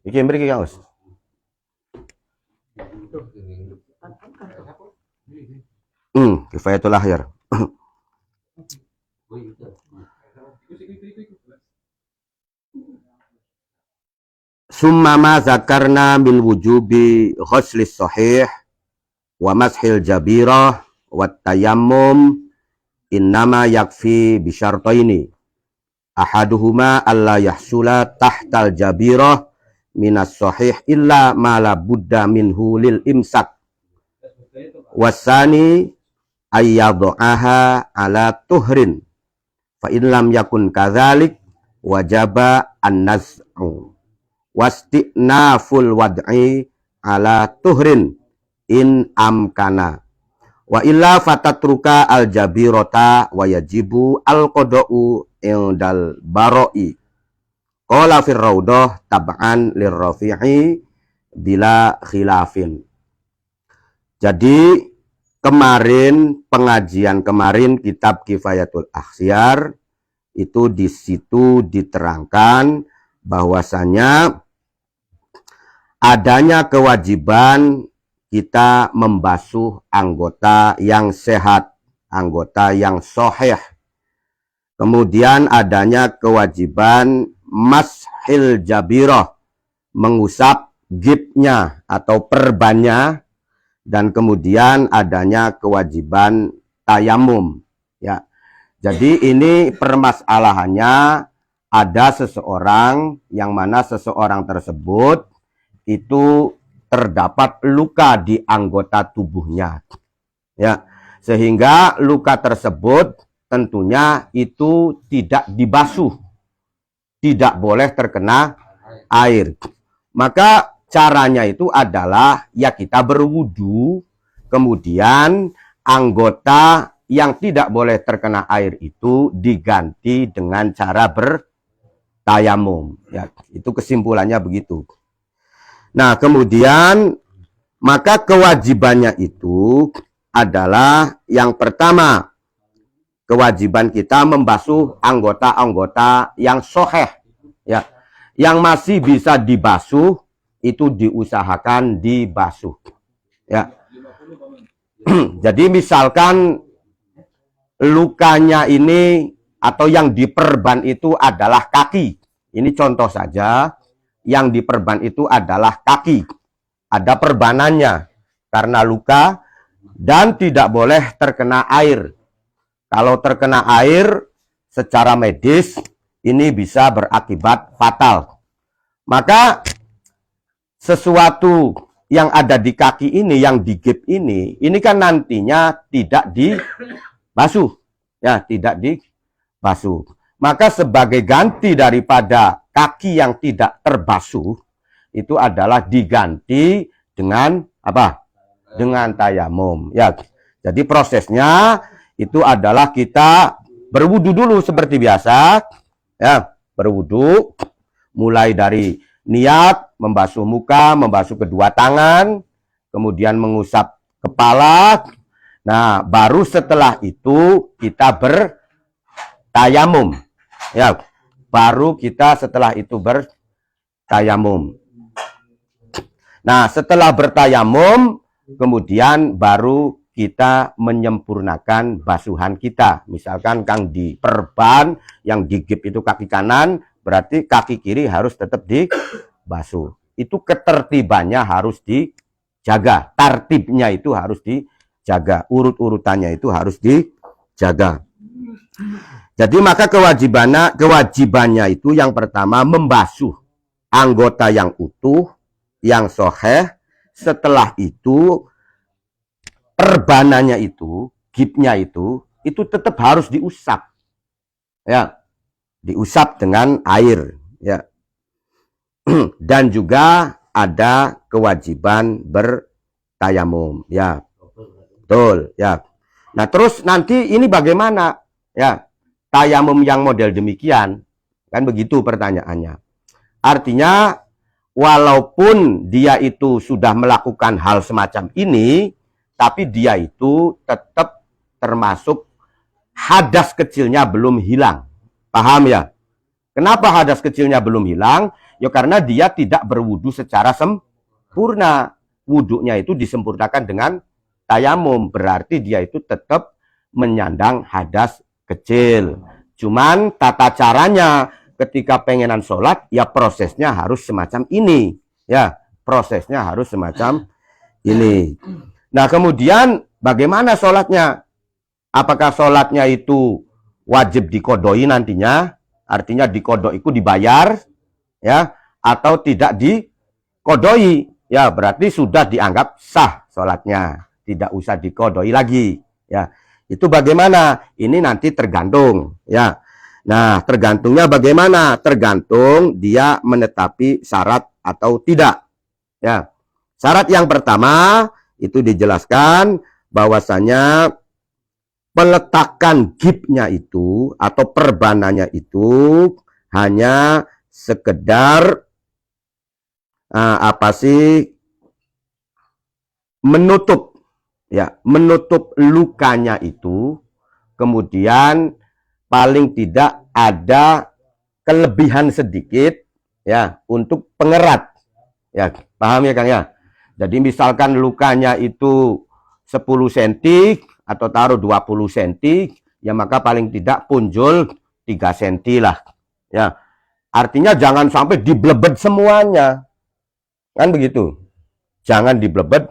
Iki mriki Kang Us. Kifayatul akhir. Summama zakarna min wujubi ghuslis sahih wa mashil jabirah wa tayammum innama yakfi bisyartaini ahaduhuma alla yahsula tahtal jabirah minas sahih illa ma la budda minhu lil imsak wasani ayyadhaha ala tuhrin fa in lam yakun kadzalik wajaba an-naz'u wastinaful wad'i ala tuhrin in amkana wa illa fatatruka al jabirota wa yajibu al qada'u indal baro'i qala fir raudah tab'an lirrafi'i bila khilafin. Jadi pengajian kemarin kitab Kifayatul Akhyar itu di situ diterangkan bahwasanya adanya kewajiban kita membasuh anggota yang sehat, anggota yang sahih. Kemudian adanya kewajiban mashil jabirah, mengusap gibnya atau perbannya, dan kemudian adanya kewajiban tayamum. Ya, jadi ini permasalahannya ada seseorang yang mana seseorang tersebut itu terdapat luka di anggota tubuhnya, ya, sehingga luka tersebut tentunya itu tidak dibasuh, tidak boleh terkena air. Maka caranya itu adalah ya kita berwudu, kemudian anggota yang tidak boleh terkena air itu diganti dengan cara bertayamum. Ya, itu kesimpulannya begitu. Nah, kemudian maka kewajibannya itu adalah yang pertama, kewajiban kita membasuh anggota-anggota yang sahih, ya, yang masih bisa dibasuh itu diusahakan dibasuh, ya. Jadi misalkan lukanya ini atau yang diperban itu adalah kaki, ini contoh saja. Yang diperban itu adalah kaki, ada perbanannya karena luka dan tidak boleh terkena air. Kalau terkena air secara medis ini bisa berakibat fatal. Maka sesuatu yang ada di kaki ini, yang digip ini kan nantinya tidak dibasuh, ya, tidak dibasuh. Maka sebagai ganti daripada kaki yang tidak terbasuh itu adalah diganti dengan apa? Dengan tayamum. Ya, jadi prosesnya itu adalah kita berwudu dulu seperti biasa, ya, berwudu mulai dari niat membasuh muka, membasuh kedua tangan, kemudian mengusap kepala. Nah, baru setelah itu kita bertayamum. Ya, baru kita setelah itu bertayamum. Nah, setelah bertayamum, kemudian baru kita menyempurnakan basuhan kita. Misalkan Kang diperban, yang digip itu kaki kanan, berarti kaki kiri harus tetap dibasuh. Itu ketertibannya harus dijaga. Tartibnya itu harus dijaga. Urut-urutannya itu harus dijaga. Jadi maka kewajibannya itu yang pertama membasuh anggota yang utuh, yang sahih. Setelah itu perbanannya itu, gipnya itu tetap harus diusap. Ya, diusap dengan air, ya. Dan juga ada kewajiban bertayamum, ya. Betul, ya. Nah, terus nanti ini bagaimana? Ya, tayamum yang model demikian, kan begitu pertanyaannya. Artinya walaupun dia itu sudah melakukan hal semacam ini, tapi dia itu tetap termasuk hadas kecilnya belum hilang. Paham ya? Kenapa hadas kecilnya belum hilang? Ya karena dia tidak berwudu secara sempurna. Wudunya itu disempurnakan dengan tayamum, berarti dia itu tetap menyandang hadas kecil. Cuman tata caranya ketika pengenan sholat, ya prosesnya harus semacam ini. Ya, prosesnya harus semacam ini. Nah, kemudian bagaimana sholatnya? Apakah sholatnya itu wajib dikodoi nantinya? Artinya dikodoi itu dibayar, ya, atau tidak dikodoi? Ya, berarti sudah dianggap sah sholatnya. Tidak usah dikodoi lagi. Ya, itu bagaimana? Ini nanti tergantung. Ya, nah tergantungnya bagaimana? Tergantung dia menetapi syarat atau tidak. Ya, syarat yang pertama itu dijelaskan bahwasanya peletakan gipnya itu atau perbanannya itu hanya sekedar menutup, ya, menutup lukanya itu, kemudian paling tidak ada kelebihan sedikit, ya, untuk pengerat, ya, paham ya Kang ya? Jadi misalkan lukanya itu 10 cm atau taruh 20 cm, ya maka paling tidak punjul 3 cm lah. Ya. Artinya jangan sampai diblebet semuanya. Kan begitu. Jangan diblebet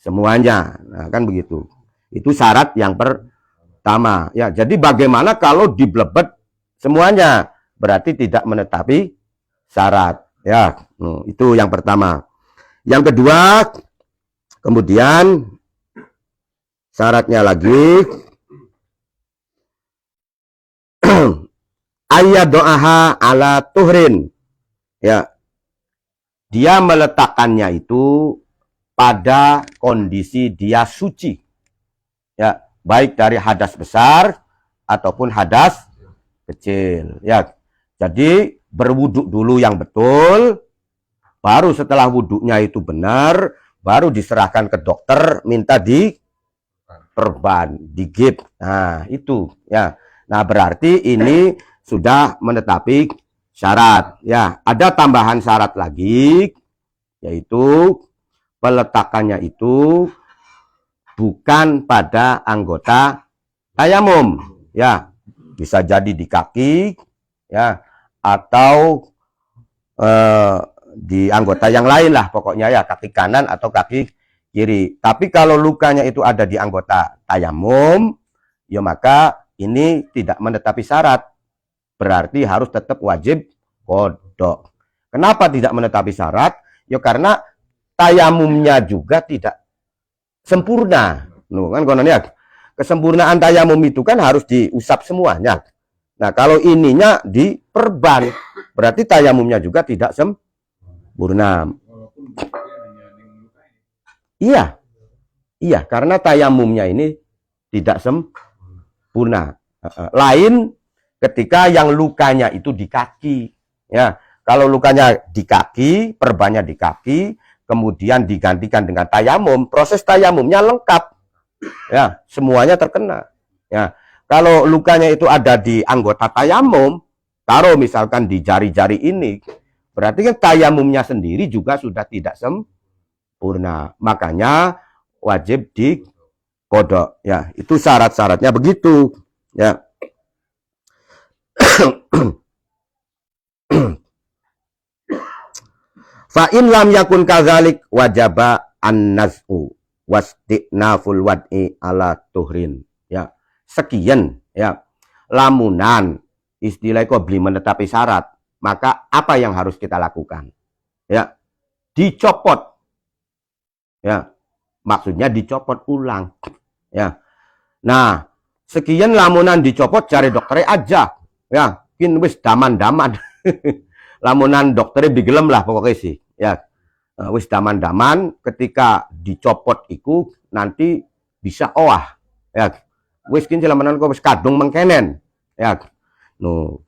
semuanya. Nah, kan begitu. Itu syarat yang pertama. Ya, jadi bagaimana kalau diblebet semuanya? Berarti tidak menetapi syarat. Ya, itu yang pertama. Yang kedua, kemudian syaratnya lagi ayat doaha ala tuhrin, ya, dia meletakkannya itu pada kondisi dia suci, ya, baik dari hadas besar ataupun hadas kecil, ya. Jadi berwuduk dulu yang betul, baru setelah wuduknya itu benar, baru diserahkan ke dokter, minta di perban, digip. Nah, itu ya. Nah, berarti ini sudah menetapi syarat. Ya, ada tambahan syarat lagi, yaitu peletakannya itu bukan pada anggota tayamum. Ya, bisa jadi di kaki, ya, atau di anggota yang lain lah, pokoknya ya, kaki kanan atau kaki kiri. Tapi kalau lukanya itu ada di anggota tayamum, ya maka ini tidak menetapi syarat. Berarti harus tetap wajib kodok. Kenapa tidak menetapi syarat? Ya karena tayamumnya juga tidak sempurna. Kan kononnya kesempurnaan tayamum itu kan harus diusap semuanya. Nah, kalau ininya diperban, berarti tayamumnya juga tidak sempurna. Iya, iya, karena tayamumnya ini tidak sempurna. Lain ketika yang lukanya itu di kaki. Ya, kalau lukanya di kaki, perbannya di kaki, kemudian digantikan dengan tayamum, proses tayamumnya lengkap. Ya, semuanya terkena. Ya, kalau lukanya itu ada di anggota tayamum, taruh misalkan di jari-jari ini, berarti kan tayamumnya sendiri juga sudah tidak sempurna. Makanya wajib dikodok. Ya, itu syarat-syaratnya begitu. Ya. Fa in lam yakun kadzalik wajaba an-naz'u wastinaful wad'i ala tuhrin. Ya, sekian ya. Lamunan istilah kok beli menetapi syarat, maka apa yang harus kita lakukan? Ya, dicopot. Ya, maksudnya dicopot ulang. Ya. Nah, sekian lamunan dicopot cari dokternya aja. Ya, kin wis daman-daman. Lamunan dokternya bigelem lah pokoknya sih. Ya, wis daman-daman ketika dicopot iku nanti bisa oah. Ya, wis kin lamanan kok wis kadung mengkenen. Ya. No.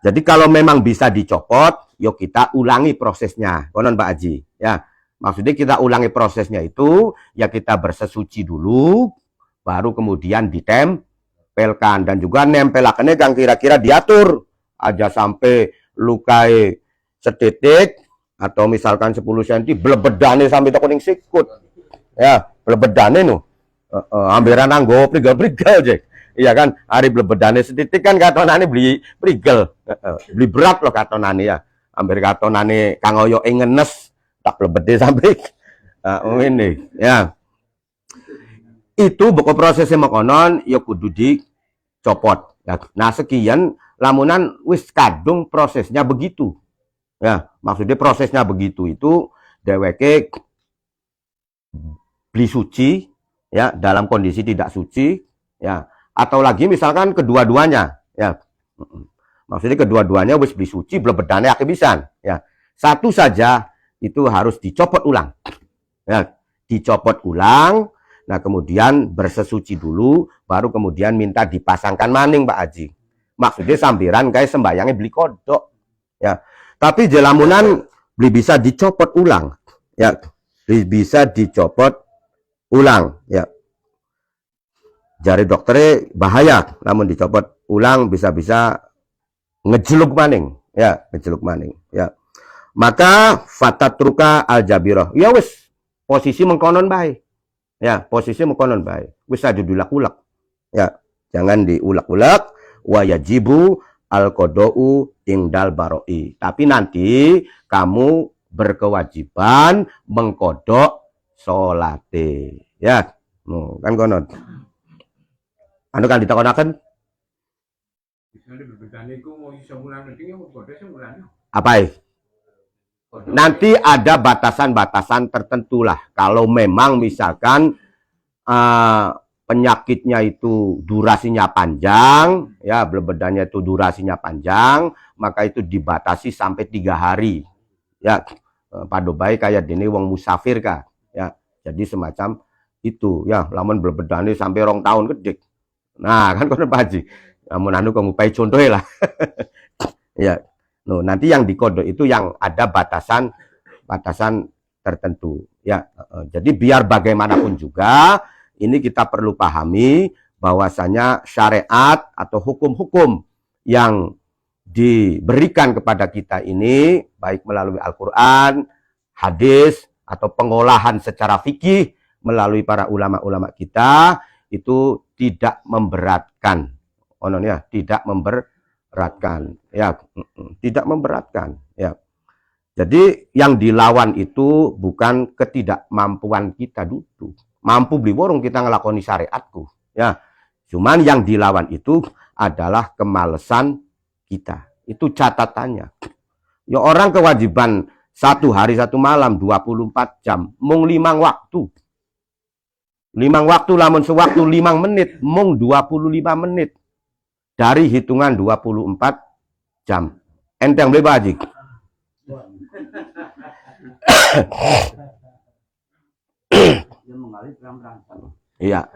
Jadi kalau memang bisa dicopot, yuk kita ulangi prosesnya. Konon Pak Haji. Ya, maksudnya kita ulangi prosesnya itu, ya kita bersesuci dulu, baru kemudian ditempelkan dan juga nempelakannya yang kira-kira diatur aja sampai lukai setitik atau misalkan 10 cm blebedane sampai teko ning sikut. Ya, blebedane nu. Amberan anggo prigel-prigel jek. Iya kan, hari blebedane setitik kan katonane beli prigel. Beli berat loh katonane ya. Ambil katonane kang oyo ngenes tak blebede sampai ini ya. Itu pokok prosesnya makonon ya kudu dicopot. Ya. Nah, sekian lamunan wis kadung prosesnya begitu. Ya, maksudnya prosesnya begitu itu dheweke beli suci ya dalam kondisi tidak suci ya, atau lagi misalkan kedua-duanya ya. Maksudnya kedua-duanya wis beli suci blebedane akibisan ya. Satu saja itu harus dicopot ulang. Ya, dicopot ulang. Nah, kemudian bersesuci dulu, baru kemudian minta dipasangkan maning, Pak Haji. Maksudnya sambiran kayak sembayangnya beli kodok. Ya. Tapi jelamunan beli bisa dicopot ulang. Ya, bisa dicopot ulang. Ya. Jari dokternya bahaya, namun dicopot ulang bisa-bisa ngejeluk maning. Ya, ngejeluk maning. Ya. Maka fatatruka al-jabirah. Ya wis, posisi mengkonon baik. Ya, posisi mengkonon baik. Wis aja diulak-ulak. Ya, jangan diulak-ulak. Wa yajibu al-qada'u indal baroi. Tapi nanti kamu berkewajiban mengkodok salate. Ya, kan konon. Anu kan ditakonaken? Apa? Nanti ada batasan-batasan tertentu lah. Kalau memang misalkan penyakitnya itu durasinya panjang, ya blebedanya itu durasinya panjang, maka itu dibatasi sampai 3 hari. Ya, pada baik kayak dini wong musafir kah, ya. Jadi semacam itu, ya. Lamun blebedane sampai 2 tahun gede. Nah, kan kono Pak Haji. Namun anu kamu pai contohnya lah. Ya. No, nanti yang dikodok itu yang ada batasan tertentu. Ya, jadi biar bagaimanapun juga, ini kita perlu pahami bahwasanya syariat atau hukum-hukum yang diberikan kepada kita ini, baik melalui Al-Quran, hadis, atau pengolahan secara fikih melalui para ulama-ulama kita, itu tidak memberatkan. Ya, tidak memberatkan, ya, tidak memberatkan, ya. Jadi yang dilawan itu bukan ketidakmampuan kita dulu. Mampu beli warung kita ngelakoni syariatku, ya. Cuman yang dilawan itu adalah kemalesan kita. Itu catatannya. Ya orang kewajiban 1 hari 1 malam 24 jam, mung 5 waktu. 5 waktu lamun sewaktu 5 menit, mung 25 menit. Dari hitungan 24 jam. Enteng beli Haji. Iya.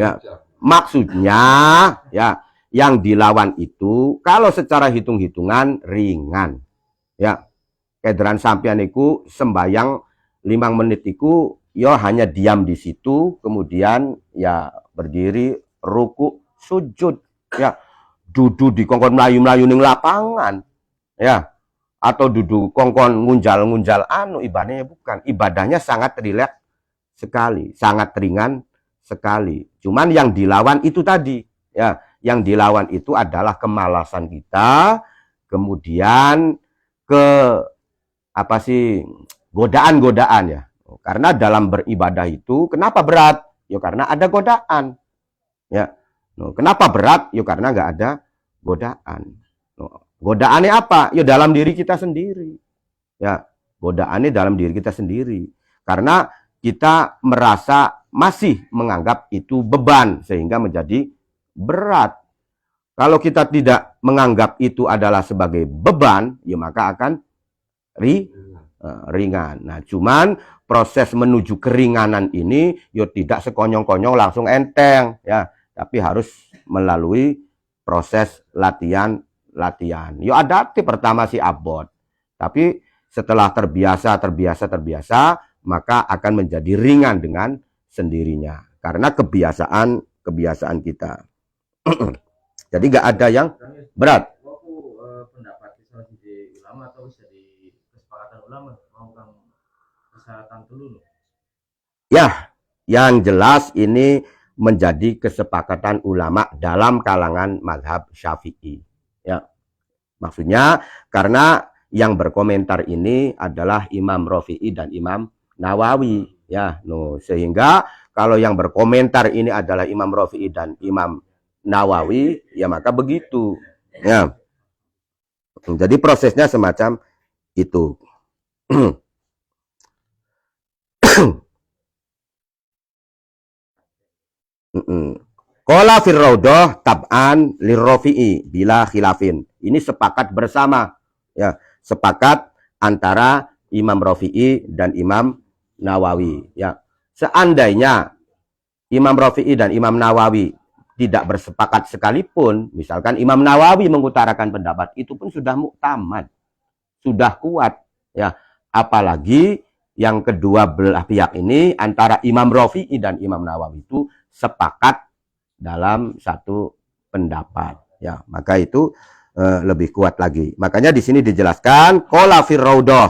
Ya. Maksudnya ya, yang dilawan itu kalau secara hitung-hitungan ringan. Ya. Kederan sampean iku sembayang 5 menit iku ya hanya diam di situ, kemudian ya berdiri, ruku, sujud. Ya, duduk di kongkon melayu-melayu ning lapangan, ya, atau duduk kongkon ngunjal-ngunjal anu ibadahnya bukan, ibadahnya sangat rileks sekali, sangat ringan sekali. Cuman yang dilawan itu tadi, ya, yang dilawan itu adalah kemalasan kita, kemudian godaan-godaan ya. Karena dalam beribadah itu kenapa berat? Ya karena ada godaan, ya. Kenapa berat? Ya karena nggak ada godaan. Godaannya apa? Ya dalam diri kita sendiri. Ya, godaannya dalam diri kita sendiri. Karena kita merasa masih menganggap itu beban sehingga menjadi berat. Kalau kita tidak menganggap itu adalah sebagai beban, ya maka akan ringan. Nah, cuman proses menuju keringanan ini ya tidak sekonyong-konyong langsung enteng, ya. Tapi harus melalui proses latihan. Yo adaptif pertama si abot. Tapi setelah terbiasa, maka akan menjadi ringan dengan sendirinya. Karena kebiasaan kita. Jadi nggak ada yang berat. ulama atau bisa di kesepakatan ulama mau kang kesehatan dulu. Ya, yang jelas ini menjadi kesepakatan ulama dalam kalangan mazhab Syafi'i. Ya, maksudnya karena yang berkomentar ini adalah Imam Rafi'i dan Imam Nawawi. Ya, sehingga kalau yang berkomentar ini adalah Imam Rafi'i dan Imam Nawawi, ya maka begitu. Ya, jadi prosesnya semacam itu. Qala fir raudhah tab'an lirrafi'i bila khilafin. Ini sepakat bersama, ya, sepakat antara Imam Rafi'i dan Imam Nawawi, ya. Seandainya Imam Rafi'i dan Imam Nawawi tidak bersepakat sekalipun, misalkan Imam Nawawi mengutarakan pendapat, itu pun sudah muktamad, sudah kuat, ya. Apalagi yang kedua belah pihak ini antara Imam Rafi'i dan Imam Nawawi itu sepakat dalam satu pendapat, ya, maka itu lebih kuat lagi. Makanya di sini dijelaskan qala fir raudhah,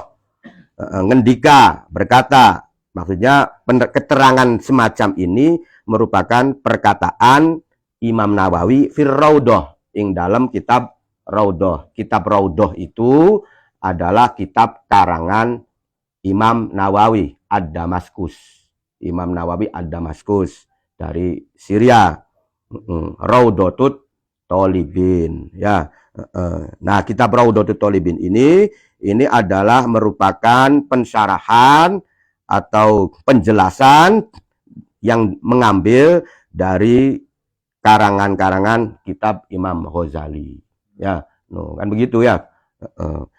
ngendika, berkata, maksudnya keterangan semacam ini merupakan perkataan Imam Nawawi fir raudhah ing dalam kitab Raudhah. Kitab Raudhah itu adalah kitab karangan Imam Nawawi ad-Damaskus. Imam Nawawi ad-Damaskus dari Syria. Raudhatut Thalibin, ya. Nah, kitab Raudhatut Thalibin ini adalah merupakan pensyarahan atau penjelasan yang mengambil dari karangan-karangan kitab Imam Ghazali, ya. Kan begitu, ya.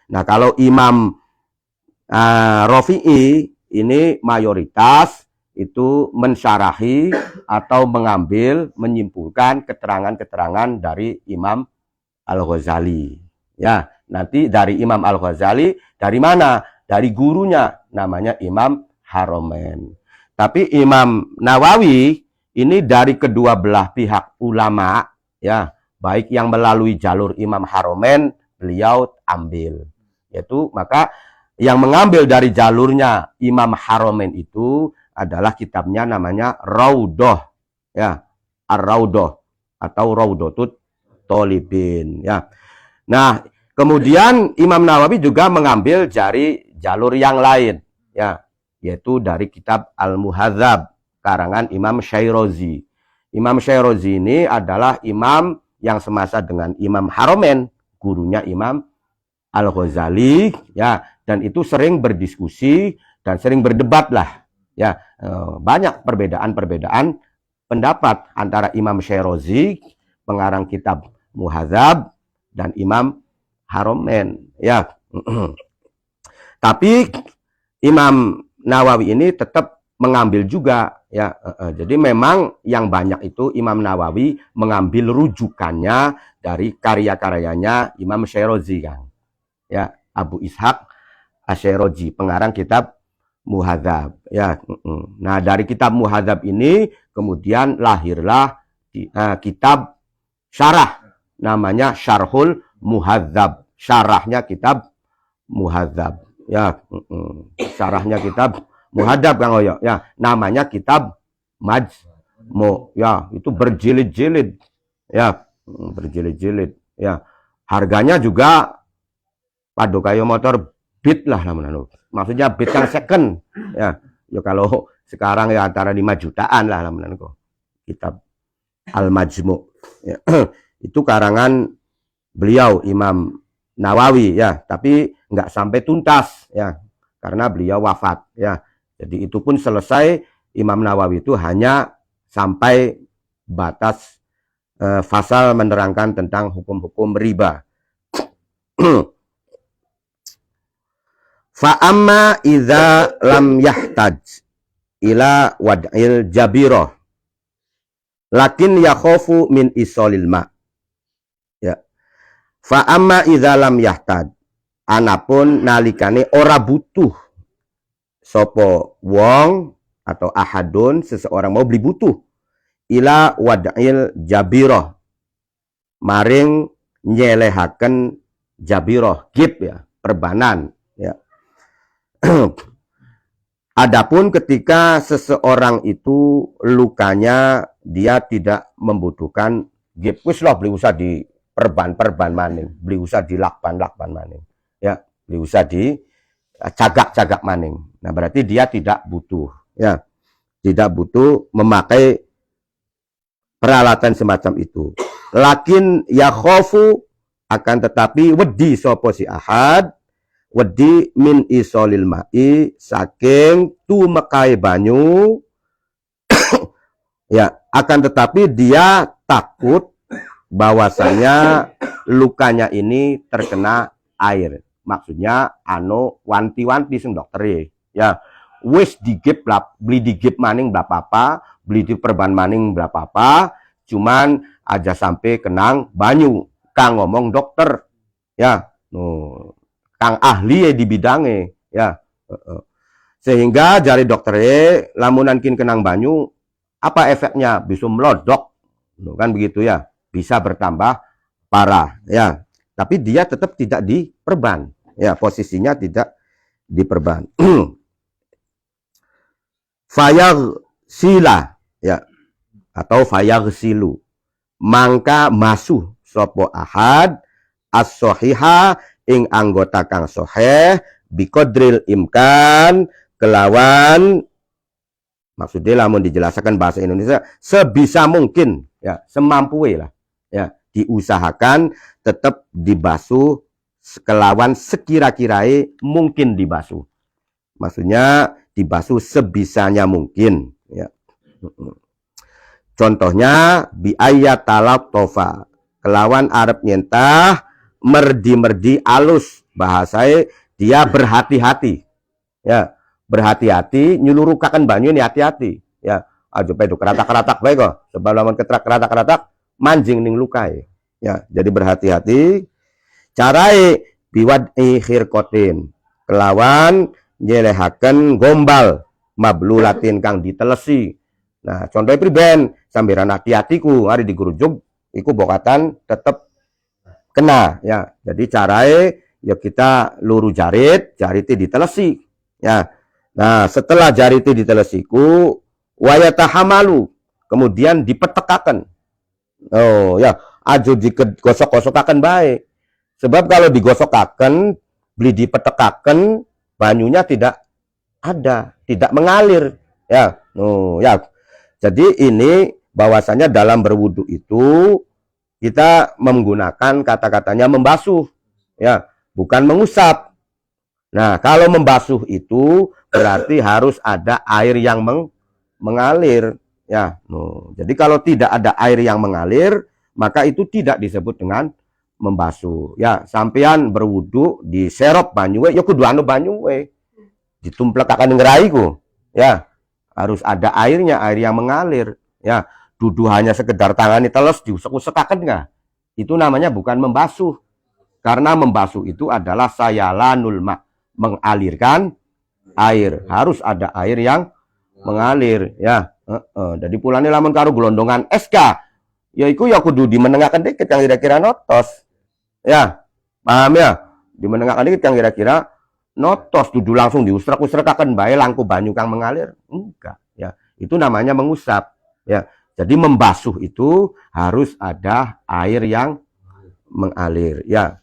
Nah, kalau Imam Rafi'i ini mayoritas itu mensyarahi atau mengambil, menyimpulkan keterangan-keterangan dari Imam Al-Ghazali. Ya, nanti dari Imam Al-Ghazali dari mana? Dari gurunya, namanya Imam Haromen. Tapi Imam Nawawi ini dari kedua belah pihak ulama, ya, baik yang melalui jalur Imam Haromen beliau ambil. Yaitu maka yang mengambil dari jalurnya Imam Haromen itu adalah kitabnya namanya Raudhah, ya, Ar-Raudhah atau Raudhatut Thalibin, ya. Nah, kemudian Imam Nawawi juga mengambil dari jalur yang lain, ya, yaitu dari kitab Al-Muhadzab karangan Imam Syairozi. Imam Syairozi ini adalah imam yang semasa dengan Imam Haromen, gurunya Imam Al-Ghazali, ya, dan itu sering berdiskusi dan sering berdebat lah, ya. Banyak perbedaan-perbedaan pendapat antara Imam Syairozi, pengarang kitab Muhadzab, dan Imam Haromen, ya. Tapi Imam Nawawi ini tetap mengambil juga, ya. Jadi memang yang banyak itu Imam Nawawi mengambil rujukannya dari karya-karyanya Imam Syairozi, kan, ya, Abu Ishaq Asy-Syairozi, pengarang kitab Muhadzab, ya. Nah, dari kitab Muhadzab ini kemudian lahirlah kitab syarah namanya Syarhul Muhadzab, syarahnya kitab Muhadzab, ya. Syarahnya kitab Muhadzab, Kang Oyo, ya, namanya kitab Majmu', ya, itu berjilid-jilid, ya, berjilid-jilid, ya. Harganya juga padu kayu motor bit lah namanya. Maksudnya bit yang second, ya. Ya kalau sekarang ya antara 5 jutaan lah namanya kitab Al-Majmu', ya. Itu karangan beliau Imam Nawawi, ya, tapi nggak sampai tuntas, ya, karena beliau wafat, ya. Jadi itu pun selesai Imam Nawawi itu hanya sampai batas fasal menerangkan tentang hukum-hukum riba. Fa'amma idza lam yahtaj ila wad'il jabirah lakin yakhofu min isolil ma, ya. Fa'amma idza lam yahtaj, anapun nalikane ora butuh sopo wong atau ahadun, seseorang mau beli butuh, ila wad'il jabirah, maring nyelehaken jabirah, gip, ya, perbanan, ya. Adapun ketika seseorang itu lukanya dia tidak membutuhkan gip, wis loh beli usah di perban maning, beli usah di lakban maning, ya, beli usah di cagak maning. Nah, berarti dia tidak butuh, ya, tidak butuh memakai peralatan semacam itu. Lakin ya khofu, akan tetapi wedi sopo si ahad, wedi min isolil ma'i, saking tumekai banyu, ya, akan tetapi dia takut bahwasanya lukanya ini terkena air. Maksudnya wanti-wanti sing dokter, ya, wis digip lah, beli digip maning berapa apa, beli di perban maning berapa apa, cuman aja sampai kenang banyu. Kang ngomong dokter, ya, kang ahli di bidangnya, ya. Sehingga jari dokter lamunan kin kenang banyu, apa efeknya? Bisa melodok, kan begitu, ya, bisa bertambah parah, ya. Tapi dia tetap tidak diperban, ya, posisinya tidak diperban. Fayag sila, ya, atau fayag silu, mangka masuh sopo ahad as-sohiha ing anggota kang soheh bikodril imkan, kelawan, maksudnya lamun dijelaskan bahasa Indonesia sebisa mungkin, ya, semampu lah, ya, diusahakan tetap dibasuh kelawan sekira-kirai mungkin dibasuh. Maksudnya dibasuh sebisanya mungkin, ya. Contohnya biayat talak tofa, kelawan arep nyentah merdi alus, bahasanya dia berhati-hati, ya, berhati-hati nyulurukakan banyu ini hati-hati, ya, aja pedo keratak-keratak bae kok, sebab lamun ketrak keratak-keratak manjing ning lukai, ya. Jadi berhati-hati. Carae biwad khirqatin, kelawan nyelehaken gombal mablulatin kang ditelesi. Nah, contohnya priben sambiran hati-hatiku hari digerujuk iku bokatan tetep kena, ya. Jadi carae ya kita luru jarit ditelesi, ya. Nah, setelah jarit ditelesiku wayatahamalu, kemudian dipetekaken. Oh, ya, aja digosok-gosokaken baik. Sebab kalau digosokaken, beli dipetekaken, banyunya tidak ada, tidak mengalir, ya. Oh, ya. Jadi ini bahwasanya dalam berwudu itu kita menggunakan kata-katanya membasuh, ya, bukan mengusap. Nah, kalau membasuh itu berarti harus ada air yang mengalir, ya. Jadi kalau tidak ada air yang mengalir, maka itu tidak disebut dengan membasuh, ya. Sampean berwudu diserop banyu, ya kudu anu banyu ditumplekakan ngeraiku, ya. Harus ada airnya, air yang mengalir, ya. Dudu hanya sekedar tangan diteles diusek-usekakan enggak? Itu namanya bukan membasuh. Karena membasuh itu adalah sayalanul ma, mengalirkan air. Harus ada air yang mengalir, ya. Jadi pulane lamun karo gelondongan SK, ya iku ya kudu dimenengaken dikit yang kira-kira notos. Ya. Paham ya? Dimenengaken dikit yang kira-kira notos, dudu langsung diusrek-usrekaken bae langku banyu kang mengalir. Enggak, ya. Itu namanya mengusap, ya. Jadi membasuh itu harus ada air yang mengalir, ya.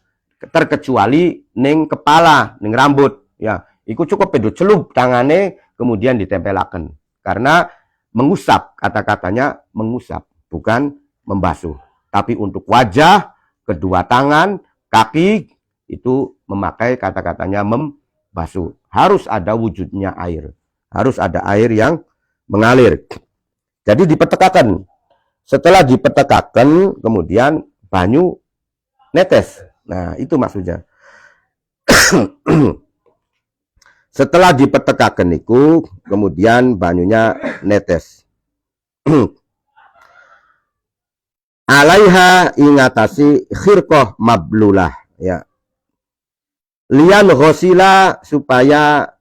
Terkecuali ning kepala, ning rambut, ya. Iku cukup pedo celup tangane kemudian ditempelaken. Karena mengusap, kata-katanya mengusap, bukan membasuh. Tapi untuk wajah, kedua tangan, kaki itu memakai kata-katanya membasuh. Harus ada wujudnya air. Harus ada air yang mengalir. Jadi dipetekakan. Setelah dipetekakan, kemudian banyu netes. Nah, itu maksudnya. Setelah dipetekakan itu, kemudian banyunya netes. Alaiha ingatasi khirqah mablulah, ya. Lian ghosila, supaya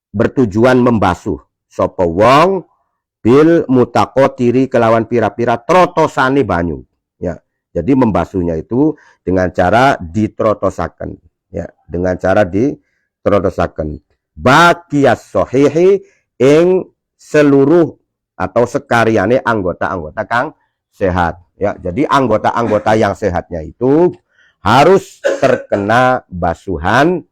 bertujuan membasuh sapa wong bil mutakotiri, kelawan pira-pira trotosane banyu, ya. Jadi membasuhnya itu dengan cara ditrotosaken, Ya, dengan cara diterusaken. Baqiyas sahihi ing seluruh atau sekariane anggota-anggota kang sehat. Ya, jadi anggota-anggota yang sehatnya itu harus terkena basuhan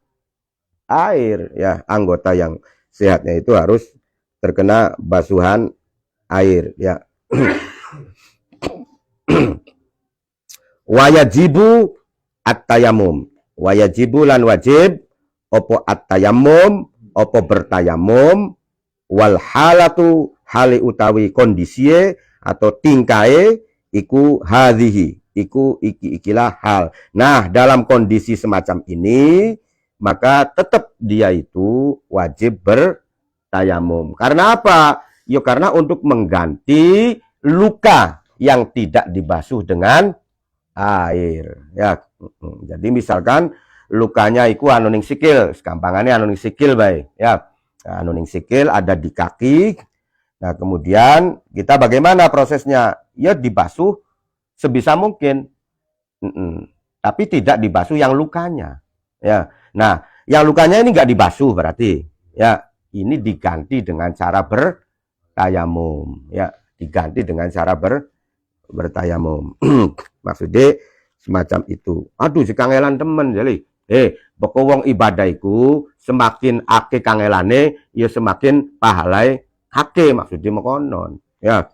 air. Ya, anggota yang sehatnya itu harus terkena basuhan air. Ya. Wayajibu at-tayamum. Wayajibu lan wajib opo at-tayamum, opo bertayamum, wal halatu hali utawi kondisie atau tingkae iku hadhihi, iku ikilah hal. Nah, dalam kondisi semacam ini maka tetap dia itu wajib bertayamum. Karena apa? Ya karena untuk mengganti luka yang tidak dibasuh dengan air. Ya, jadi misalkan lukanya iku anu ning sikil, gampangane anu ning sikil bae. Ya, anu ning sikil ada di kaki. Nah, kemudian kita bagaimana prosesnya? Ya dibasuh sebisa mungkin. Tapi tidak dibasuh yang lukanya. Ya. Nah, yang lukanya ini nggak dibasuh berarti. Ya, ini diganti dengan cara bertayamum. Ya, diganti dengan cara bertayamum. Maksudnya semacam itu. Aduh, si kangelan temen jadi. Pokok wong ibadahku semakin ake kangelane, ya semakin pahalai ake maksudnya mekonon. Ya.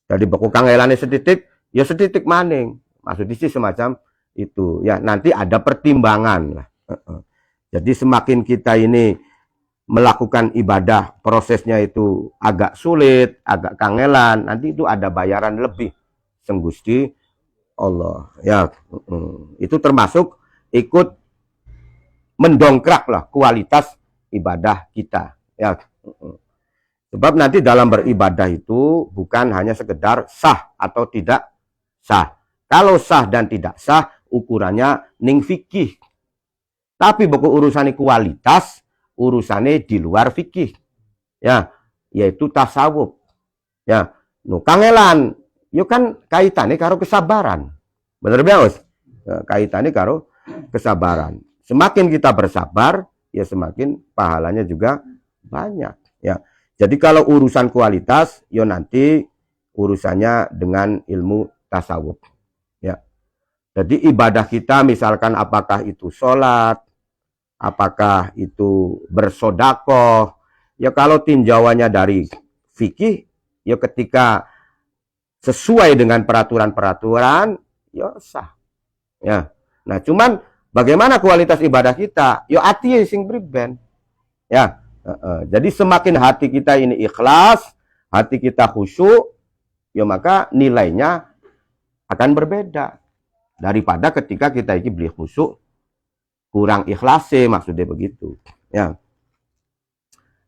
Jadi pokok kangelane setitik, ya setitik maning. Maksudnya sih semacam itu. Ya, nanti ada pertimbangan lah. Jadi semakin kita ini melakukan ibadah, prosesnya itu agak sulit, agak kangelan, nanti itu ada bayaran lebih senggusti Allah. Ya, itu termasuk ikut mendongkrak lah kualitas ibadah kita. Ya, sebab nanti dalam beribadah itu bukan hanya sekedar sah atau tidak sah. Kalau sah dan tidak sah, ukurannya ning fikih. Tapi buku urusannya kualitas, urusannya di luar fikih. Ya, yaitu tasawuf. Ya, kangelan, yo kan kaitannya karo kesabaran. Bener Bos? Ya, kaitannya karo kesabaran. Semakin kita bersabar, ya semakin pahalanya juga banyak. Ya, jadi kalau urusan kualitas, yo nanti urusannya dengan ilmu tasawuf. Ya, jadi ibadah kita misalkan apakah itu sholat, apakah itu bersodakoh, ya kalau tinjauannya dari fikih, ya ketika sesuai dengan peraturan-peraturan, ya sah. Ya, nah cuman bagaimana kualitas ibadah kita? Ya hati sing priben. Ya, jadi semakin hati kita ini ikhlas, hati kita khusyuk, ya maka nilainya akan berbeda daripada ketika kita ini beli khusyuk kurang ikhlas maksudnya begitu. Ya,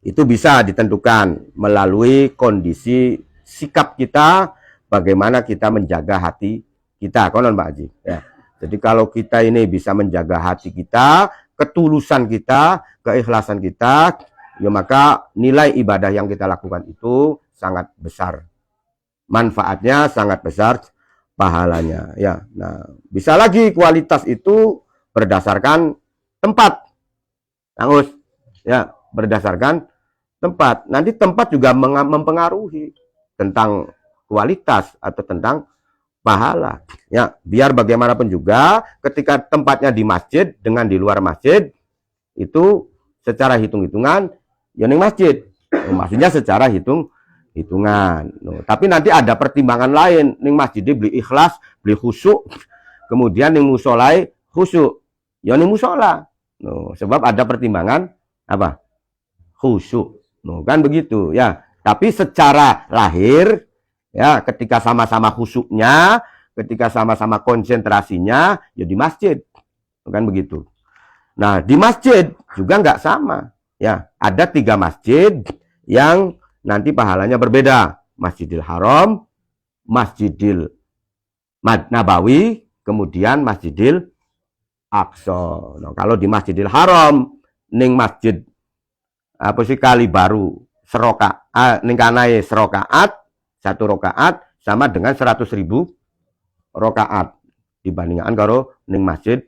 itu bisa ditentukan melalui kondisi sikap kita, bagaimana kita menjaga hati kita, konon Pak Haji. Ya, jadi kalau kita ini bisa menjaga hati kita, ketulusan kita, keikhlasan kita, ya maka nilai ibadah yang kita lakukan itu sangat besar. Manfaatnya sangat besar, pahalanya. Ya, nah bisa lagi kualitas itu berdasarkan tempat, Angus. Ya, berdasarkan tempat. Nanti tempat juga mempengaruhi tentang kualitas atau tentang pahala. Ya, biar bagaimanapun juga ketika tempatnya di masjid dengan di luar masjid itu secara hitung-hitungan ya ning masjid. Maksudnya secara hitungan. Tapi nanti ada pertimbangan lain. Ning masjid beli ikhlas, beli khusyuk. Kemudian ning musolai khusyuk. Ya ning musola. Sebab ada pertimbangan apa? Khusyuk. Kan begitu ya. Tapi secara lahir ya ketika sama-sama khusyuknya, ketika sama-sama konsentrasinya ya di masjid. Kan begitu. Nah, di masjid juga nggak sama. Ya, ada 3 masjid yang nanti pahalanya berbeda. Masjidil Haram, Masjidil Nabawi, kemudian Masjidil Aqsa. Nah, kalau di Masjidil Haram, ning masjid apa sih kali baru serokaat, ning kanai serokaat, 1 rokaat sama dengan 100.000 rokaat dibandingkan karo ning masjid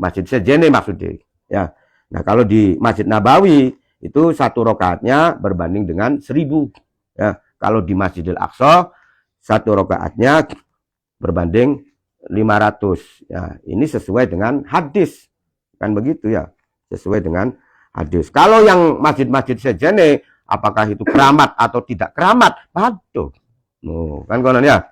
Masjid Sejene maksudnya. Ya. Nah kalau di Masjid Nabawi itu 1 rakaatnya berbanding dengan 1000. Ya. Kalau di Masjidil Aqsa 1 rakaatnya berbanding 500. Ya, ini sesuai dengan hadis. Kan begitu ya. Sesuai dengan hadis. Kalau yang masjid-masjid Sejene, apakah itu keramat atau tidak keramat? Aduh. Kan konon ya.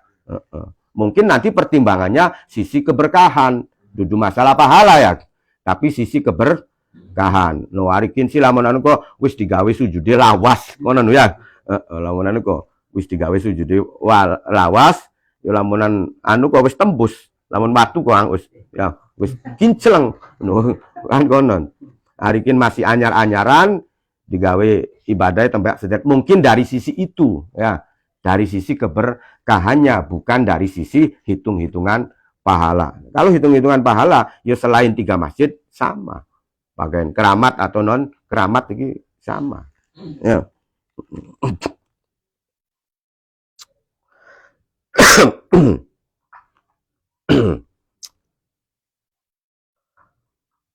Mungkin nanti pertimbangannya sisi keberkahan. Dudu masalah pahala ya. Tapi sisi keberkahan. Arikin sih lamun anu kok wis digawe sujude lawas. Konon ya. Lamun anu kok wis digawe sujude lawas. Ya lamunan anu kok wis tembus. Lamun watu kok wis ya wis kincleng. Kan konon. Arikin masih anyar-anyaran digawe ibadah tembak sedet. Mungkin dari sisi itu ya. Dari sisi keberkahannya, bukan dari sisi hitung-hitungan pahala. Kalau hitung-hitungan pahala, ya selain 3 masjid sama. Bagian keramat atau non keramat ini sama. Ya.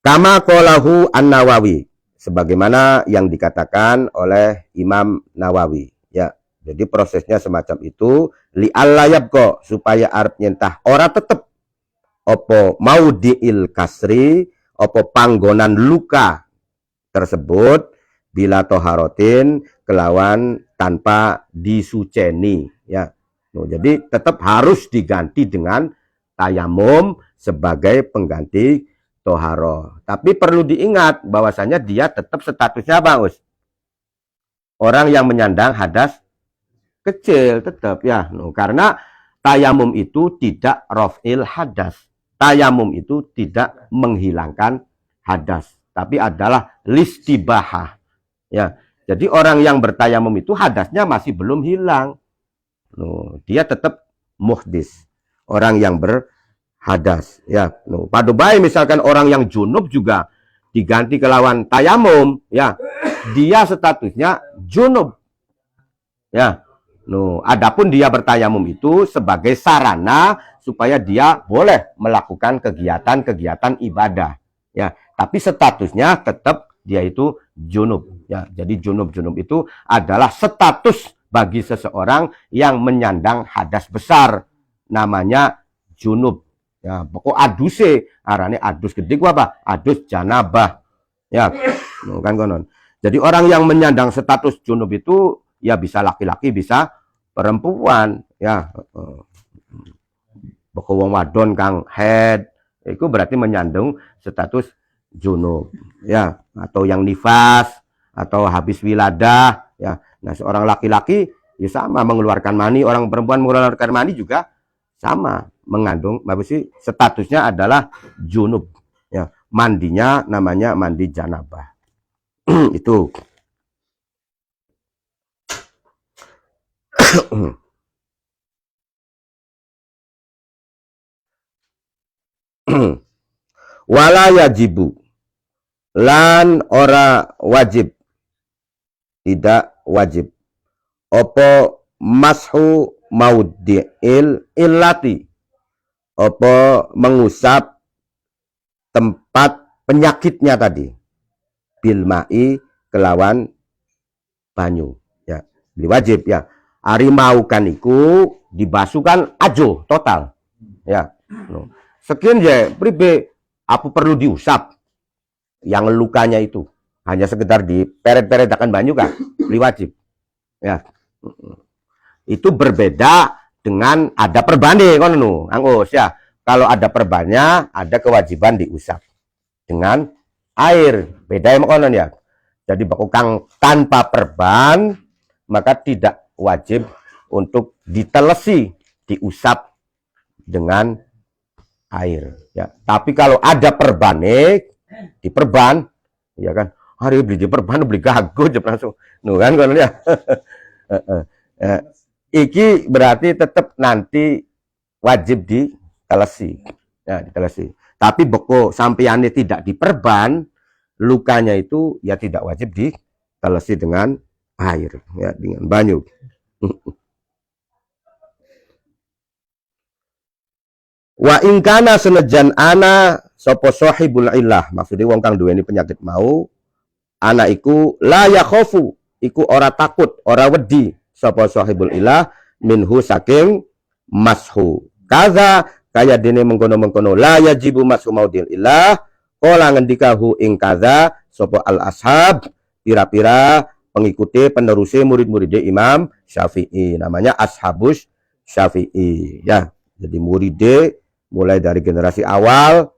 Kama qalahu An-Nawawi, sebagaimana yang dikatakan oleh Imam Nawawi. Ya. Jadi prosesnya semacam itu, li allayab kok supaya arep nyentah ora tetep opo mau diil kasri, opo panggonan luka tersebut bila toharotin kelawan tanpa disuceni ya. Jadi tetap harus diganti dengan tayamum sebagai pengganti toharo. Tapi perlu diingat bahwasanya dia tetap statusnya apa, Us? Orang yang menyandang hadas kecil tetap ya, karena tayamum itu tidak raf'il hadas. Tayamum itu tidak menghilangkan hadas, tapi adalah listibahah. Ya, jadi orang yang bertayamum itu hadasnya masih belum hilang. Dia tetap muhdis. Orang yang berhadas. Ya, pada baik misalkan orang yang junub juga diganti kelawan tayamum, ya, dia statusnya junub. Ya. Adapun dia bertayamum itu sebagai sarana supaya dia boleh melakukan kegiatan-kegiatan ibadah. Ya, tapi statusnya tetap dia itu junub. Ya, jadi junub itu adalah status bagi seseorang yang menyandang hadas besar, namanya junub. Ya, pokok aduse, arane adus gede gua apa? Adus janabah. Ya, kan konon. Jadi orang yang menyandang status junub itu ya bisa laki-laki, bisa perempuan, ya. Wong wadon kang head, itu berarti menyandung status junub, ya, atau yang nifas, atau habis wiladah, ya. Nah, seorang laki-laki ya sama mengeluarkan mani, orang perempuan mengeluarkan mani juga sama mengandung, sih statusnya adalah junub, ya. Mandinya namanya mandi janabah. Itu. Wala yajibu lan ora wajib, tidak wajib opo mashu maudhi'il illati, opo mengusap tempat penyakitnya tadi bil ma'i kelawan banyu, ya. Wajib ya. Ari mau kan iku dibasuhkan ajo total. Ya. Sekian ya, pribe apa perlu diusap yang lukanya itu hanya sekedar diperet-peretakan banyu kan, wajib. Ya. Itu berbeda dengan ada perbane kan Anggus ya. Kalau ada perbannya ada kewajiban diusap dengan air. Beda ya konon ya. Jadi bakukang tanpa perban maka tidak wajib untuk ditelesi, diusap dengan air. Ya. Tapi kalau ada perbane, diperban, ya kan? Hari beli diperban, beli gago, langsung, kan kan ya. Iki berarti tetap nanti wajib ditelesi, ya ditelesi. Tapi beko sampeyannya tidak diperban, lukanya itu ya tidak wajib ditelesi dengan air, ya dengan banyu. Wa ingkana senajan ana sapa sahibul illah, maksudnya wong kang duweni penyakit mau, ana iku la yakhofu, iku ora takut, ora wedi sapa sahibul illah minhu saking mashu. Kaza kaya dene mengkono-mengkono la yajibu mashu maudil illah, kala ngendikahu ing kaza sapa al ashab, pira-pira pengikuti penerusé murid-muridé Imam Syafi'i, namanya ashabus Syafi'i ya. Jadi muridé mulai dari generasi awal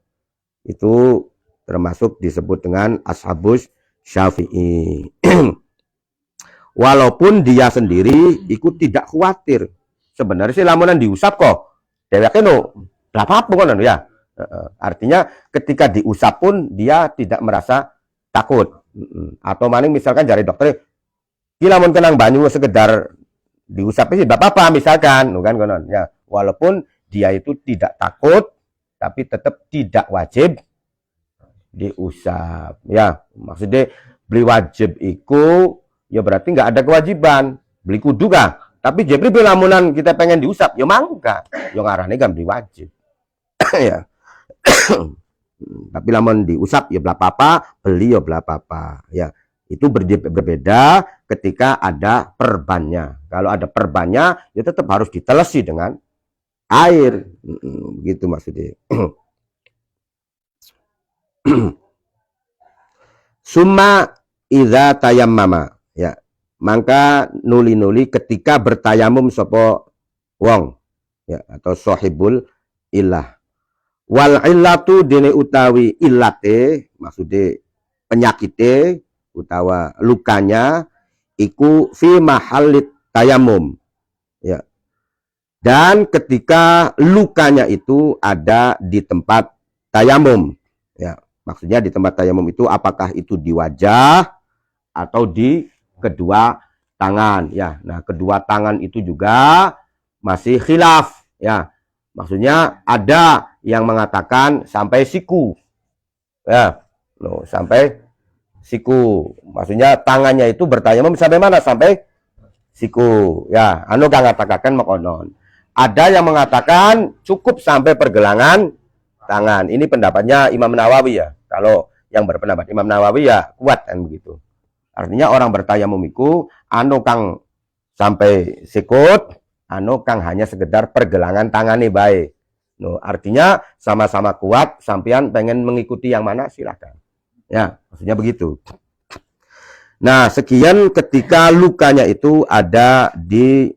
itu termasuk disebut dengan ashabus Syafi'i. Walaupun dia sendiri ikut tidak khawatir. Sebenarnya sih lamunan diusap kok. Dheweke no apa-apa kan ya. Artinya ketika diusap pun dia tidak merasa takut. Atau maning misalkan dari dokter, "Ki lamun kenang banyu sekedar diusap sih enggak apa-apa," misalkan, kan konon ya. Walaupun dia itu tidak takut, tapi tetap tidak wajib diusap ya. Maksudnya beli wajib iku ya berarti nggak ada kewajiban beli kudu kah, tapi jepri lamunan kita pengen diusap ya mangga ya ngarane kan beli wajib ya. Tapi lamun diusap ya bela apa, beli ya bela apa ya. Itu berbeda ketika ada perbannya. Kalau ada perbannya ya tetap harus ditelesi dengan air, begitu maksudnya. Summa idza tayammama ya, maka nuli-nuli ketika bertayamum sapa wong ya, atau sahibul illah. Wal illatu dene utawi illate, maksudnya penyakite utawa lukanya iku fi mahallit tayamum ya. Dan ketika lukanya itu ada di tempat tayamum ya. Maksudnya di tempat tayamum itu apakah itu di wajah atau di kedua tangan ya. Nah, kedua tangan itu juga masih khilaf ya. Maksudnya ada yang mengatakan sampai siku ya. Loh, sampai siku. Maksudnya tangannya itu bertayamum sampai mana? Sampai siku ya. Anu kang ngatakan makonon. Ada yang mengatakan cukup sampai pergelangan tangan. Ini pendapatnya Imam Nawawi ya. Kalau yang berpendapat Imam Nawawi ya kuat kan begitu. Artinya orang bertayamum iku anu kang sampai sikut, anu kang hanya sekedar pergelangan tangannya baik. No, artinya sama-sama kuat, sampean pengen mengikuti yang mana silahkan. Ya, maksudnya begitu. Nah, sekian ketika lukanya itu ada di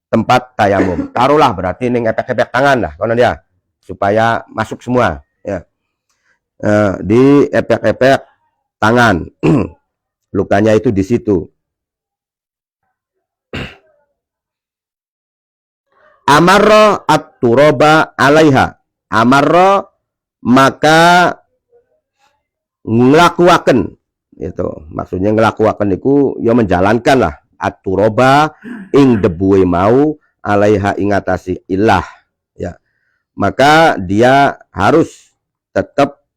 tempat tayamum. Taruhlah berarti ning epek-epek tangan lah, konon ya, supaya masuk semua. Ya. Di epek-epek tangan, lukanya itu di situ. Amarro at-turoba alaiha. Amarro maka ngelakuaken itu. Maksudnya ngelakuaken itu ya menjalankan lah at-turoba ing debuwe mau alaiha ingatasi ilah ya. Maka dia harus tetap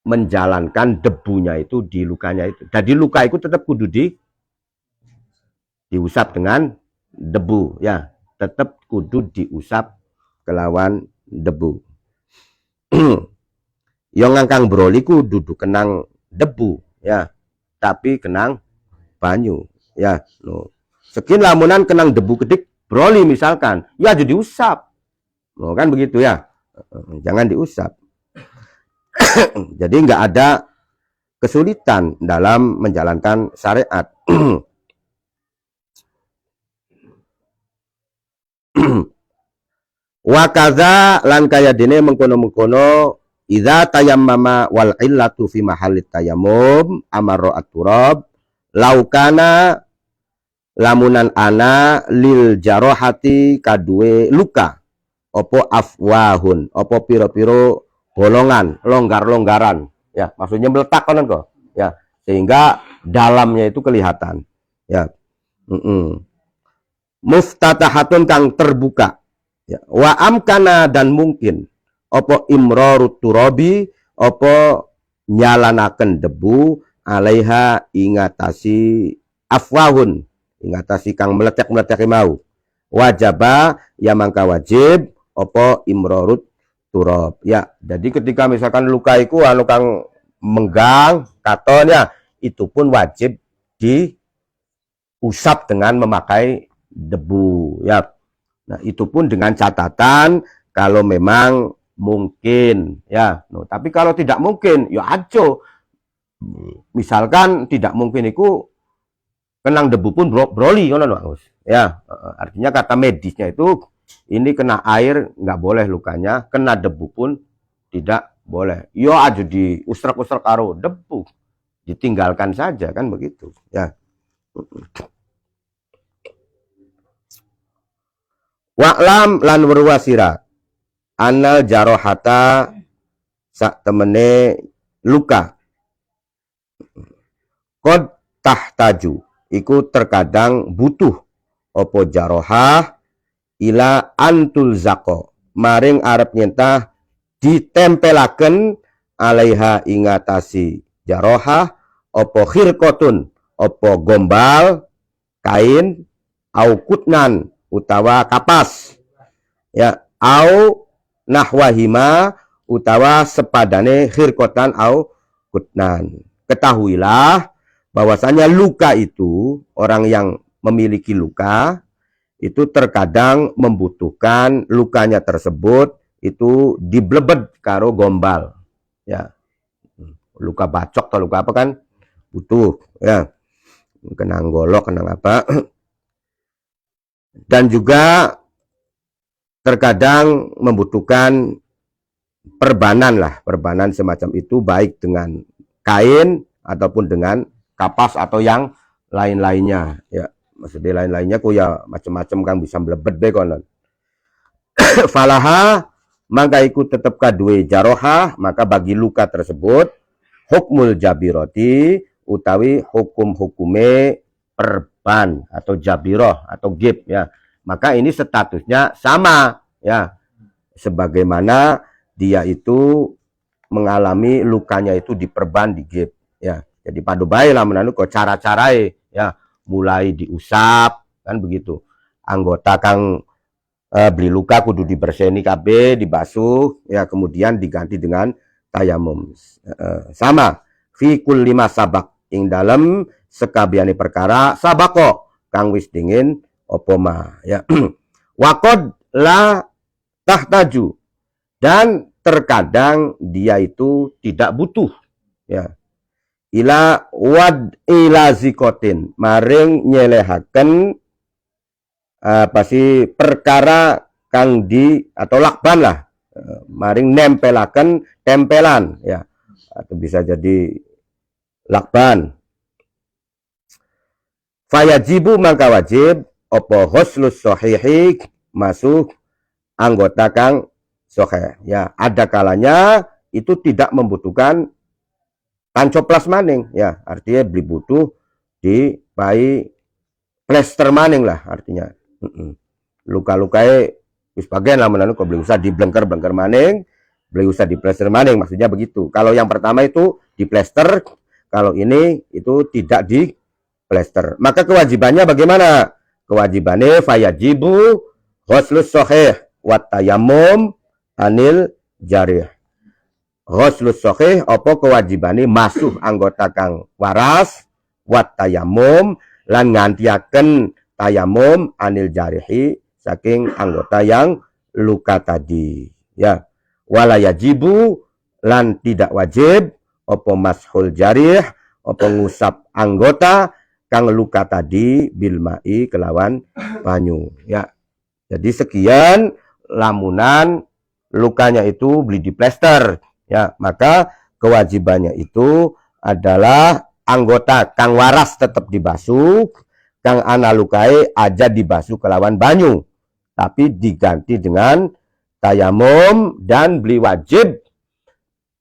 menjalankan debunya itu di lukanya itu. Jadi luka itu tetap kudu diusap dengan debu ya. Tetap kudu diusap kelawan debu. Yang ngangkang broliku duduk kenang debu ya, tapi kenang banyu ya. No. Sekian lamunan kenang debu kedik broli misalkan, ya jadi usap. No, kan begitu ya. Jangan diusap. Jadi nggak ada kesulitan dalam menjalankan syariat. Wa kaza lan kaya dene mengkono-mengkono idza tayammama wal illatu fi mahallit tayammum amarra at-turab laukana lamunan ana lil jarahati kadue luka opo afwahun opo piro-piro bolongan longgar-longgaran ya, maksudnya meletak konon kok ya, sehingga dalamnya itu kelihatan ya. Muftatahatun kang terbuka ya. Wa amkana dan mungkin opo imrarut turabi opo nyalanaken debu alaiha ingatasi afwahun ingatasi kang meletek-meletek mau wajaba ya mangka wajib opo imrarut turab. Ya, jadi ketika misalkan luka iku anu kang menggang katon ya, itu pun wajib diusap dengan memakai debu ya. Nah, itu pun dengan catatan kalau memang mungkin ya. No, tapi kalau tidak mungkin ya ajo. Misalkan tidak mungkin itu kenang debu pun broli ya. Artinya kata medisnya itu ini kena air nggak boleh lukanya, kena debu pun tidak boleh. Yo aja diusrak-usrak karo debu, ditinggalkan saja kan begitu ya. Wa'lam lan werwasira anal jarohata sak temene luka kod tahtaju iku terkadang butuh opo jarohah ila antul zako maring arep nyentah ditempelaken alaiha ingatasi jarohah opo khirkotun opo gombal kain au kutnan utawa kapas ya au nahwahima utawa sepadane khirkotan au kutnan. Ketahuilah bahwasanya luka itu, orang yang memiliki luka itu terkadang membutuhkan lukanya tersebut itu diblebet karo gombal ya. Luka bacok atau luka apa kan butuh ya, kena golok kena apa. Dan juga terkadang membutuhkan perbanan semacam itu, baik dengan kain ataupun dengan kapas atau yang lain-lainnya ya. Maksudnya lain-lainnya ku ya macam-macam kan bisa melebet be konon. Falaha maka ikut tetap kadue jaroha, maka bagi luka tersebut hukmul jabiroti utawi hukum-hukume perban atau jabiroh atau gib ya. Maka ini statusnya sama ya, sebagaimana dia itu mengalami lukanya itu diperban di gib ya. Jadi padu bae lah menanu kok cara-carae ya, mulai diusap kan begitu. Anggota kang beli luka kudu diberseni KB, dibasuh ya, kemudian diganti dengan tayamum. Sama fi kulli ma sabak ing dalem sekabiane perkara sabako kang wis dingin opoma ya. Wakod la tahtaju, dan terkadang dia itu tidak butuh ya, ila wad ila zikotin maring nyelehaken pasti perkara kang di atau lakban lah, maring nempelaken tempelan ya, atau bisa jadi lakban. Fayajibu maka wajib opo hoslus sohihi masuk anggota kang soheh ya. Ada kalanya itu tidak membutuhkan pancoplas maning ya, artinya beli butuh di pai plester maning lah artinya. Luka-lukae wis bagian lah menanu kok beli usah di blengker maning, beli usah di plester maning, maksudnya begitu. Kalau yang pertama itu di plester, kalau ini itu tidak di plester. Maka kewajibannya bagaimana? Kewajibannya fayajibu ghuslus sahih wa tayammum anil jarih. Ghuslus sahih apa kewajibane masuk anggota kang waras wa tayammum lan ngantiaken tayamum anil jarihi saking anggota yang luka tadi ya. Wala yajibu lan tidak wajib apa mashul jarih apa ngusap anggota kang luka tadi bilmai kelawan banyu ya. Jadi sekian lamunan lukanya itu beli di plester ya, maka kewajibannya itu adalah anggota kang waras tetap dibasuh, kang ana lukai aja dibasuh kelawan banyu, tapi diganti dengan tayamum dan beli wajib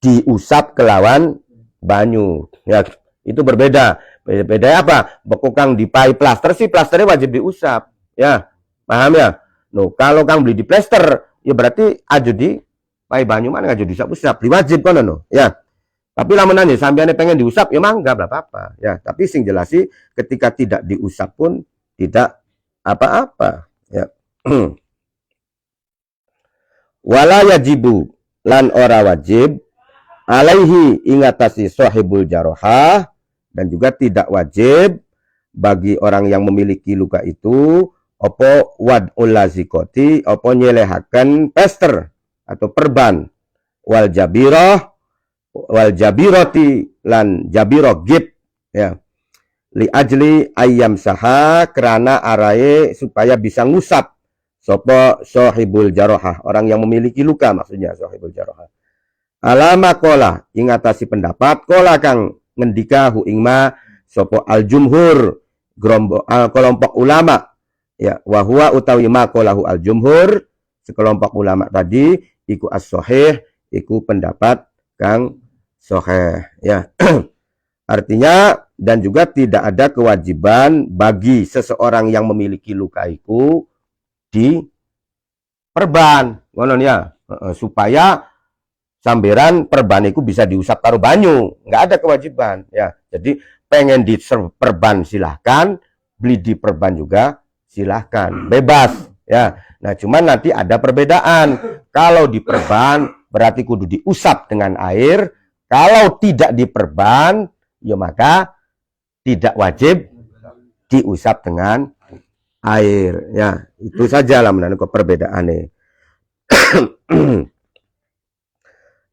diusap kelawan banyu ya. Itu berbeda. Beda apa? Beku kang dipai plaster sih, plasternya wajib diusap ya, paham ya. No, kalau kang beli di plaster ya berarti aja di pai banyu mana aja diusap-usap, diwajib kan no ya. Tapi lamunane sampeyan pengen diusap ya mangga bla apa ya, tapi sing jelas sih ketika tidak diusap pun tidak apa-apa ya. Wala yajibu lan ora wajib alaihi ingatasi sahibul jarohah, dan juga tidak wajib bagi orang yang memiliki luka itu opo wad'ul lazikoti, opo nyelehaken pester atau perban, wal jabiroti lan jabiro gip, ya, li ajli ayam saha kerana araye supaya bisa ngusap sopo sahibul jarohah, orang yang memiliki luka, maksudnya sahibul jarohah. Alama kola ingatasi pendapat kola kang ngendika hu ingma sopo al jumhur kelompok ulama, ya, wahwa utawi ma kolahu al jumhur sekelompok ulama tadi iku as-sahih, iku pendapat kang sahih, ya. Artinya, dan juga tidak ada kewajiban bagi seseorang yang memiliki luka itu di perban, ngono ya, supaya samberan perban itu bisa diusap karo banyu, nggak ada kewajiban, ya. Jadi pengen di perban silahkan, beli di perban juga silahkan, bebas, ya. Nah, cuman nanti ada perbedaan. Kalau di perban berarti kudu diusap dengan air, kalau tidak di perban ya maka tidak wajib diusap dengan air, ya. Itu saja lah menurut perbedaannya.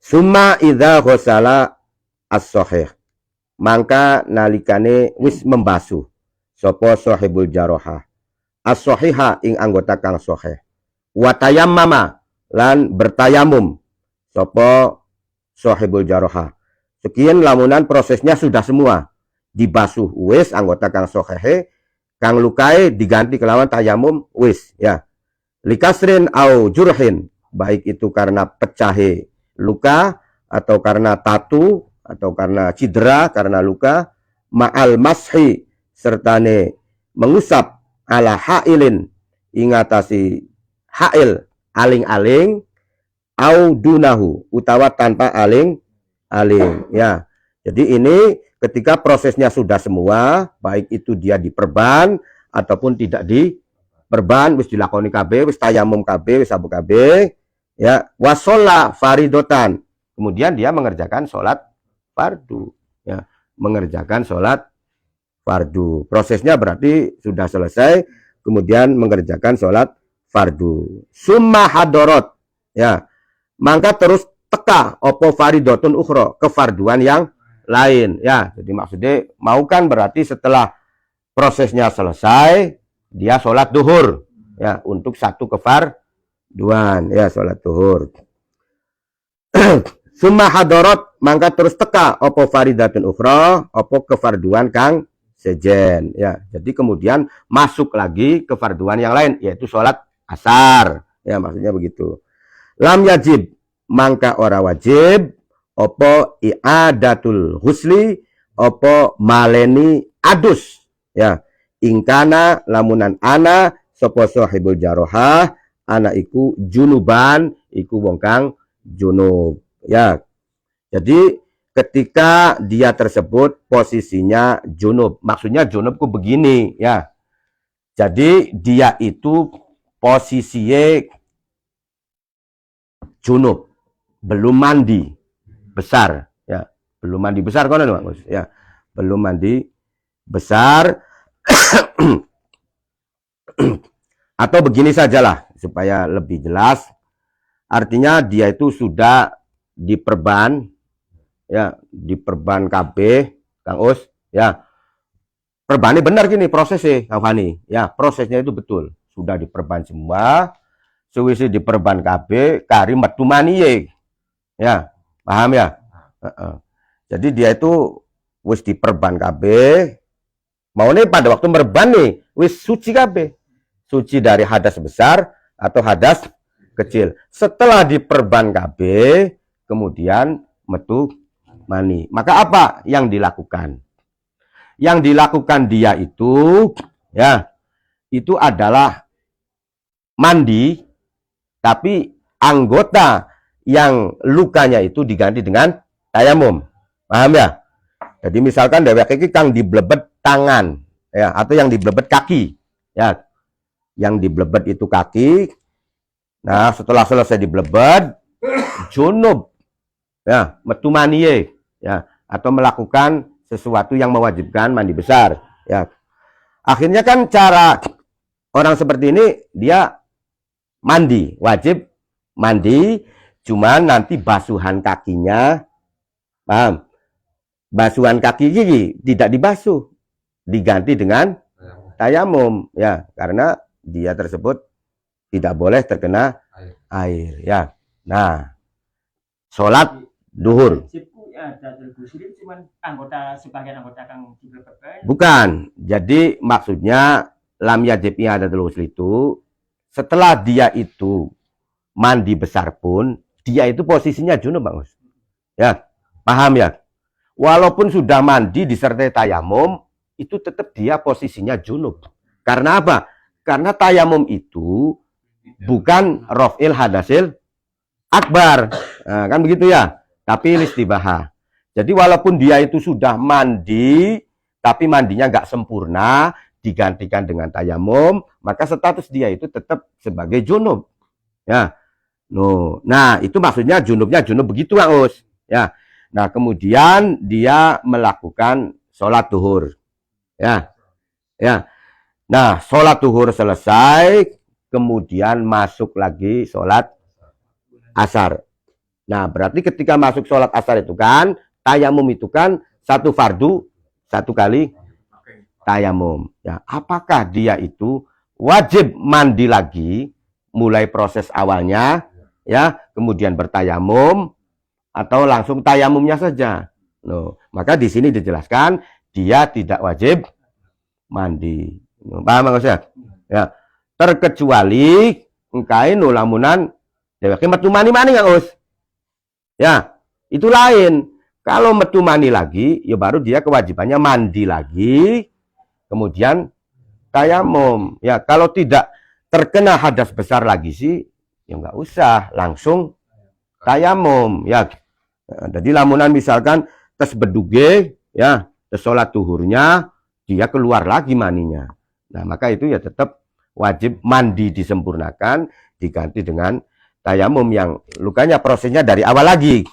Summa idza ghusala as-sahih, mangka nalikane wis membasuh sapa sahibul jarohah as-sahiha ing anggota kang sahih, wa tayammama lan bertayamum sapa sahibul jarohah. Sekian lamunan prosesnya sudah semua dibasuh wis anggota kang sahih, kang lukai diganti kelawan tayamum wis, ya. Likasrin au jurhin, baik itu karena pecahe luka atau karena tatu atau karena cedera, karena luka, ma'al mashi sertane mengusap ala hailin ingatasi hail aling-aling, au dunahu utawa tanpa aling-aling, ya. Jadi ini ketika prosesnya sudah semua, baik itu dia diperban ataupun tidak diperban, wis dilakoni KB, wis tayamum KB, wis sabu KB, ya, wasolla faridotan, kemudian dia mengerjakan sholat fardu, ya, mengerjakan sholat fardu. Prosesnya berarti sudah selesai, kemudian mengerjakan sholat fardu. Summa hadorot, ya, maka terus teka opo faridotun ukhro, kefarduan yang lain, ya. Jadi maksudnya mau kan berarti setelah prosesnya selesai dia sholat duhur, ya, untuk satu kefarduan, ya, sholat duhur. Summa hadorot, maka terus teka opo faridatun ukhra, opo kefarduan kang sejen, ya. Jadi kemudian masuk lagi kefarduan yang lain, yaitu sholat asar, ya, maksudnya begitu. Lam yajib, mangka ora wajib opo i'adatul husli, opo maleni adus, ya. Ingkana lamunan ana sopo sahibul jarohah, ana iku junuban, iku wong kang junub, ya. Jadi ketika dia tersebut posisinya junub, maksudnya junubku begini, ya. Jadi dia itu posisinya junub, belum mandi besar, ya, belum mandi besar kan, ya, belum mandi besar. Atau begini sajalah supaya lebih jelas, artinya dia itu sudah diperban, ya, diperban KB Kang Us, ya. Perbannya benar gini prosesnya Kang Fani, ya, prosesnya itu betul, sudah diperban semua, suwisi diperban KB kari metu maniye, ya, paham ya. Jadi dia itu wis diperban KB, mau nih pada waktu merban nih wis suci KB, suci dari hadas besar atau hadas kecil. Setelah diperban KB kemudian metu mani, maka apa yang dilakukan? Yang dilakukan dia itu, ya, itu adalah mandi, tapi anggota yang lukanya itu diganti dengan tayamum, paham ya? Jadi misalkan dewek iki kang diblebet tangan, ya, atau yang diblebet kaki, ya, yang diblebet itu kaki. Nah, setelah selesai diblebet, junub, ya, metu maniye, ya, atau melakukan sesuatu yang mewajibkan mandi besar, ya. Akhirnya kan cara orang seperti ini dia mandi, wajib mandi, cuman nanti basuhan kakinya, paham? Basuhan kaki gigi tidak dibasuh, diganti dengan tayamum, ya, karena dia tersebut tidak boleh terkena air, ya. Nah, sholat duhur. Bukan. Jadi maksudnya lam yajib i'adatul ghusl itu setelah dia itu mandi besar pun dia itu posisinya junub, Bang Us. Ya, paham ya? Walaupun sudah mandi disertai tayamum, itu tetap dia posisinya junub. Karena apa? Karena tayamum itu bukan raf'il hadasil akbar. Nah, kan begitu ya? Tapi istibahah. Jadi walaupun dia itu sudah mandi, tapi mandinya nggak sempurna, digantikan dengan tayamum, maka status dia itu tetap sebagai junub. Ya. Nah, itu maksudnya junubnya junub begitu, Bang Us. Ya. Nah, kemudian dia melakukan sholat duhur. Ya. Ya. Nah, sholat duhur selesai, kemudian masuk lagi sholat asar. Nah, berarti ketika masuk sholat asar itu kan, tayamum itu kan satu fardu, satu kali tayamum. Ya, apakah dia itu wajib mandi lagi, mulai proses awalnya, ya, kemudian bertayamum, atau langsung tayamumnya saja? Maka di sini dijelaskan, dia tidak wajib mandi. Paham nggak Ustaz? Ya, terkecuali engkai lamunan deweke metu mani-mani nggak Us? Ya, itu lain. Kalau metu mani lagi, ya baru dia kewajibannya mandi lagi, kemudian tayamum. Ya, kalau tidak terkena hadas besar lagi sih, ya nggak usah, langsung tayamum. Ya, jadi lamunan misalkan tes beduge, ya, tes sholat duhurnya, dia keluar lagi maninya. Nah, maka itu ya tetap wajib mandi disempurnakan, diganti dengan tayamum yang lukanya prosesnya dari awal lagi.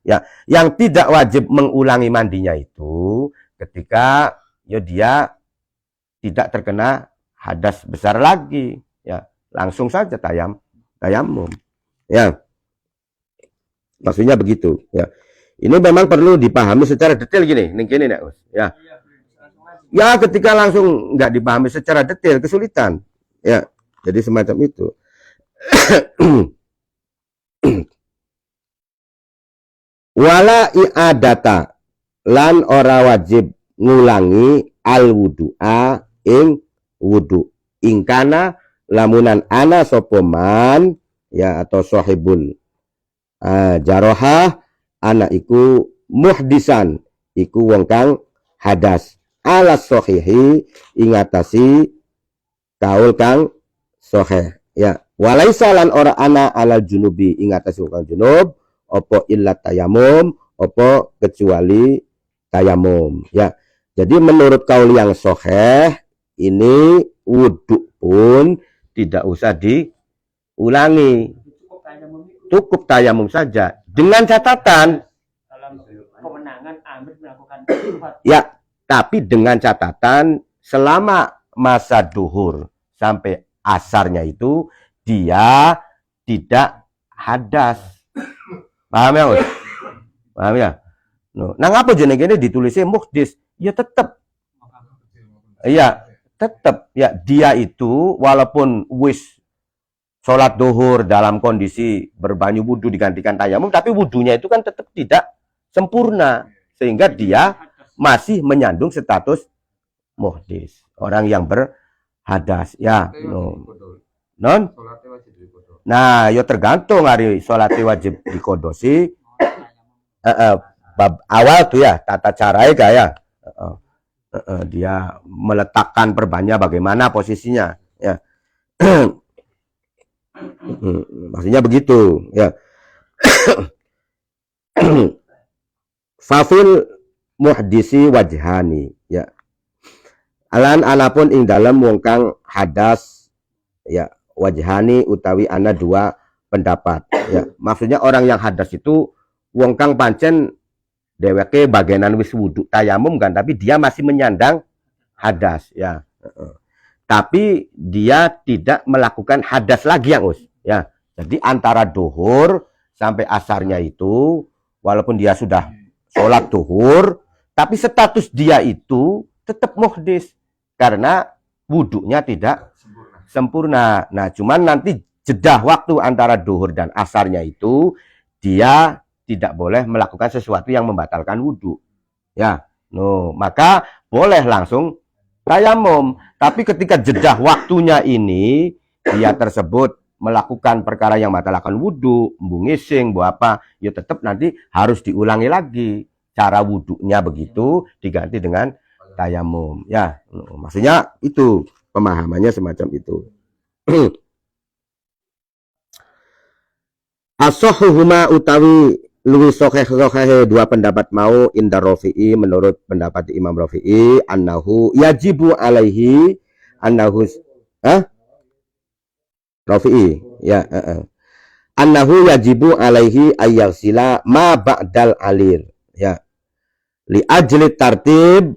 Ya, yang tidak wajib mengulangi mandinya itu ketika ya dia tidak terkena hadas besar lagi, ya, langsung saja tayamum. Ya. Maksudnya begitu, ya. Ini memang perlu dipahami secara detail gini, ya. Ya, ketika langsung nggak dipahami secara detail kesulitan. Ya, jadi semacam itu. Wala i'adata lan ora wajib ngulangi al wudu'a ing wudu ingkana lamunan ana sopoman, ya, atau sohibul jarohah ana iku muhdisan iku wong kang hadas ala sohihi ingatasi kaul kang soheh, ya. Walaisa lan ora ana ala junubi ingatasi wong kang junub opo illat tayamum, opo kecuali tayamum, ya. Jadi menurut kaul yang soheh ini wudhu pun tidak usah diulangi, cukup tayamum saja dengan catatan, ya, tapi dengan catatan selama masa duhur sampai asarnya itu dia tidak hadas. Paham ya, Us? Paham ya? Nah, ngapa jenenge ini ditulisnya muhdis? Ya tetap. Iya, tetap ya dia itu walaupun wis sholat duhur dalam kondisi berbanyu wudhu digantikan tayamum, tapi wudhunya itu kan tetap tidak sempurna sehingga dia masih menyandung status muhdis, orang yang berhadas, ya. Non? Nah, yo tergantung hari sholat wajib dikodosi. Bab awal tuh ya tata caranya kayak dia meletakkan perbannya bagaimana posisinya, ya. Maksudnya begitu, ya. Fafil muhdisi wajhani, ya. Alan anapun ing dalam wong kang hadas, ya, wajhani utawi ana dua pendapat. Ya, maksudnya orang yang hadas itu wong kang pancen dheweke bagenan wis wudu tayamum kan, tapi dia masih menyandang hadas ya. Tapi dia tidak melakukan hadas lagi ya Us. Ya. Jadi antara duhur sampai asarnya itu walaupun dia sudah sholat duhur, tapi status dia itu tetap muhdis karena wudhunya tidak sempurna. Nah, cuman nanti jeda waktu antara duhur dan asarnya itu dia tidak boleh melakukan sesuatu yang membatalkan wudhu. Ya, no, maka boleh langsung tayamum. Tapi ketika jeda waktunya ini dia tersebut melakukan perkara yang membatalkan wudhu, ngising, apa, ya tetap nanti harus diulangi lagi. Cara wudhunya begitu diganti dengan tayamum. Ya, no, maksudnya itu pemahamannya semacam itu. Asohuhuma utawi luwih sahih dua pendapat mau inda Rafi'i menurut pendapat Imam Rafi'i annahu yajibu alaihi annahu Rafi'i ya annahu yajibu alaihi ayyaghsila ma ba'dal alir ya li ajli tartib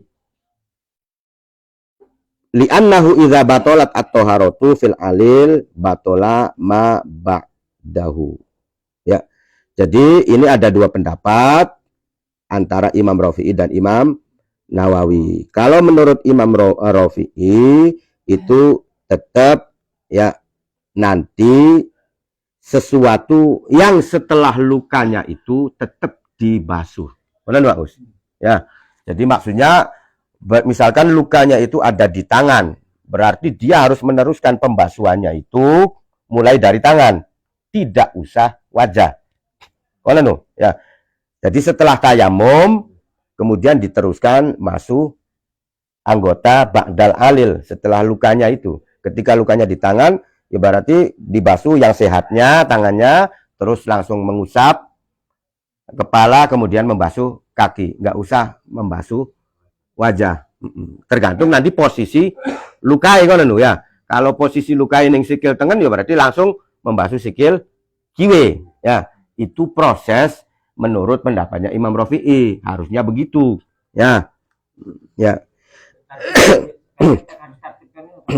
li annahu idza batalat at-taharatu fil alil batola ma ba'dahu. Ya, jadi ini ada dua pendapat antara Imam Rafi'i dan Imam Nawawi. Kalau menurut Imam Rafi'i itu tetap ya nanti sesuatu yang setelah lukanya itu tetap dibasuh. Benar Pak Us? Ya, jadi maksudnya misalkan lukanya itu ada di tangan, berarti dia harus meneruskan pembasuhannya itu mulai dari tangan. Tidak usah wajah. Kono ya. Jadi setelah tayamum kemudian diteruskan masuk anggota ba'dal alil setelah lukanya itu. Ketika lukanya di tangan, ya berarti dibasuh yang sehatnya tangannya, terus langsung mengusap kepala kemudian membasuh kaki. Nggak usah membasuh wajah. Tergantung nanti posisi lukai kono ya. Kalau posisi lukai ning sikil tengen ya berarti langsung membasuh sikil kiwe ya. Itu proses menurut pendapatnya Imam Rafi'i, harusnya begitu ya. Ya.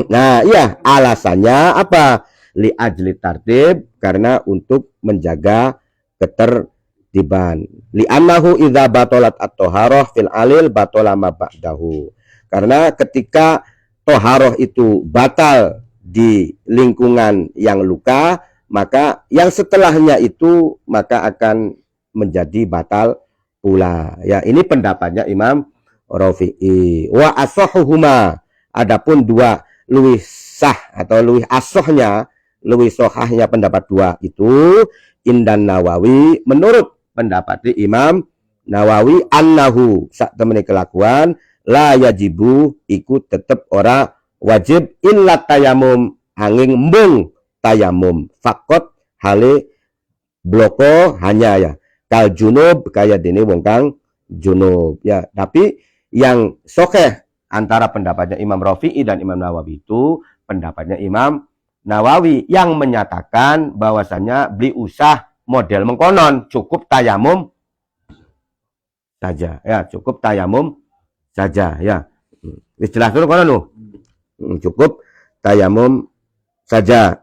Nah, iya, alasannya apa? Li ajli tartib, karena untuk menjaga ketertiban. Li annahu idza batalat at-taharah fil alil batala ma ba'dahu. Karena ketika toharoh itu batal di lingkungan yang luka, maka yang setelahnya itu maka akan menjadi batal pula. Ya, ini pendapatnya Imam Rafi'i. Wa asohuhuma, adapun dua luwih sah atau luwih asohnya, luwih sohahnya pendapat dua itu indan Nawawi, menurut pendapat Imam Nawawi annahu sak temene kelakuan la yajibu ikut tetep ora wajib illa tayamum angin mung tayamum fakot hale bloko hanya ya kal junub kaya dene wong kang junub ya. Tapi yang sokeh antara pendapatnya Imam Rafi'i dan Imam Nawawi itu pendapatnya Imam Nawawi yang menyatakan bahwasanya beli usah model mengkonon, cukup tayamum saja ya, cukup tayamum saja ya. Jelas dulu kono cukup tayamum saja.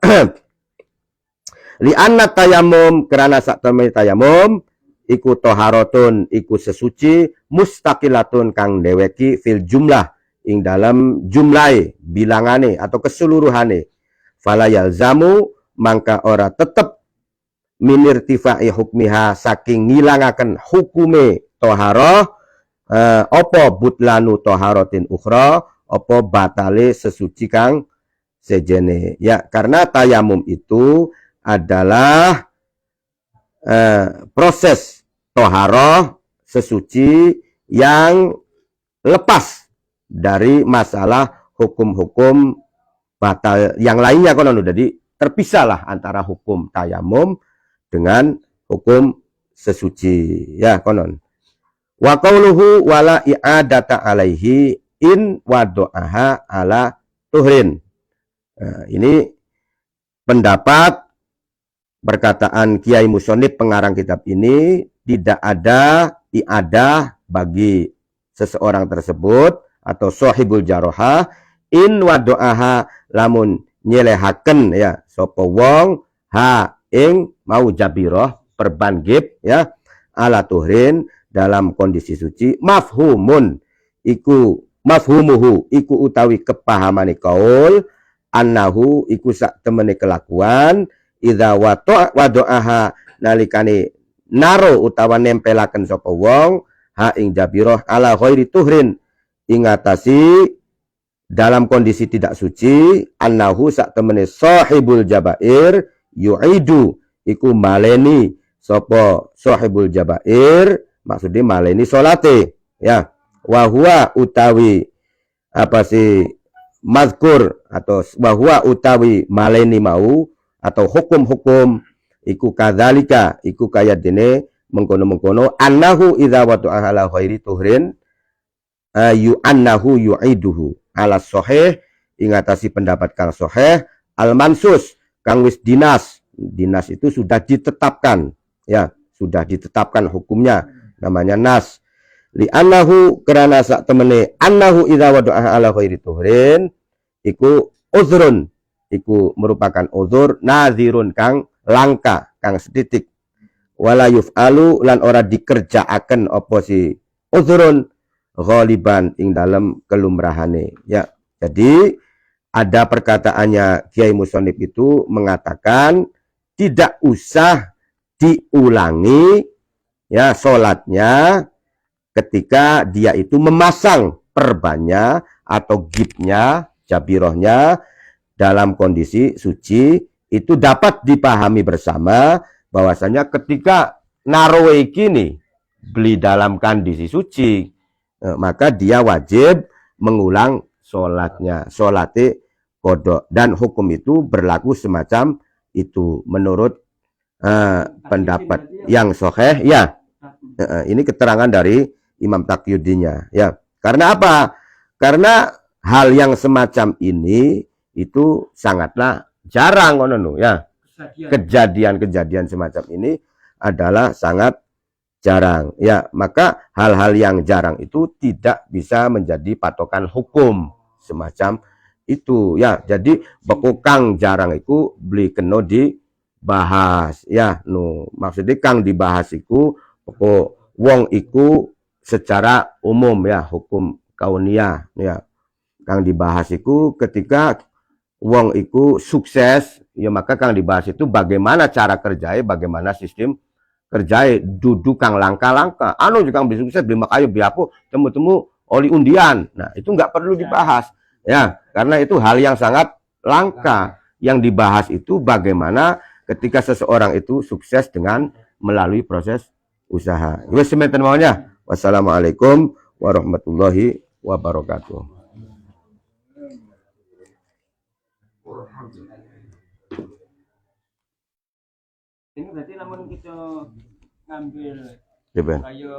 Li anna tayamum, karena sak temene tayamum iku toharotun iku sesuci mustaqilatun kang deweki fil jumlah ing dalam jumlahe bilangane atau keseluruhane. Fala yalzamu mangka ora tetep minirtifai hukmiha saking ngilangaken hukume toharoh opo butlanu toharotin ukhra opo batale sesuci kang sejene ya. Karena tayamum itu adalah proses toharoh sesuci yang lepas dari masalah hukum-hukum batal yang lainnya konon. Jadi terpisahlah antara hukum tayamum dengan hukum sesuci ya konon. Wa qauluhu wala i'adata alaihi in wado'aha ala tuhrin. Nah, ini pendapat perkataan Kiai Musonib pengarang kitab ini, tidak ada iadah bagi seseorang tersebut atau sohibul jaroha in wadoaha lamun nyelehaken ya sopo wong ha ing mau jabiroh perban gib ya ala tuhrin dalam kondisi suci mafhumun iku mafhumuhu iku utawi kepahamane kaul annahu iku sak temene kelakuan idza wadoaha nalikane naro utawa nempelaken sapa wong ha ing jabiroh ala ghairi tuhrin ingatasi dalam kondisi tidak suci annahu sak temene sahibul jabair yu'idu iku maleni sapa sahibul jabair maksudnya maleni salate ya wa huwa utawi apa sih mazkur atau bahwa utawi maleni mau atau hukum-hukum iku kadzalika iku kaya dene mengkono-mengkono annahu idza wada'a ala ghairi tuhrin annahu yu'iduhu ala sahih ingatasi pendapat kang sahih al mansus kang wis dinas itu sudah ditetapkan ya sudah ditetapkan hukumnya namanya nas li annahu kerana sak temene annahu idza wada'a ala ghairi tuhrin iku uzrun iku merupakan uzur nazirun kang langka kang setitik wala yuf'alu lan ora dikerjaaken apa si uzrun ghaliban ing dalam kelumrahane ya. Jadi ada perkataannya Kiai Musonib itu mengatakan tidak usah diulangi ya sholatnya ketika dia itu memasang perbannya atau gibnya jabirohnya dalam kondisi suci. Itu dapat dipahami bersama bahwasanya ketika narowe kini beli dalam kondisi suci maka dia wajib mengulang sholatnya sholate kodok dan hukum itu berlaku semacam itu menurut pendapat yang sahih ya. Ini keterangan dari Imam Taqiyuddinnya ya. Karena apa? Karena hal yang semacam ini itu sangatlah jarang ya. Kejadian-kejadian semacam ini adalah sangat jarang ya, maka hal-hal yang jarang itu tidak bisa menjadi patokan hukum semacam itu ya. Jadi bekukang jarang itu beli keno dibahas ya maksudnya kang dibahas iku pokok wong iku secara umum ya hukum kauniyah ya kang dibahas iku ketika wong iku sukses ya maka kang dibahas itu bagaimana cara kerjanya bagaimana sistem kerjai duduk kang langka-langka anu juga bisa sukses beli makayu biaku temu-temu oli undian. Nah itu nggak perlu dibahas ya karena itu hal yang sangat langka. Yang dibahas itu bagaimana ketika seseorang itu sukses dengan melalui proses usaha. Wes semanten maunya. Wassalamualaikum warahmatullahi wabarakatuh. Ini berarti namun kita ngambil Coba. kayu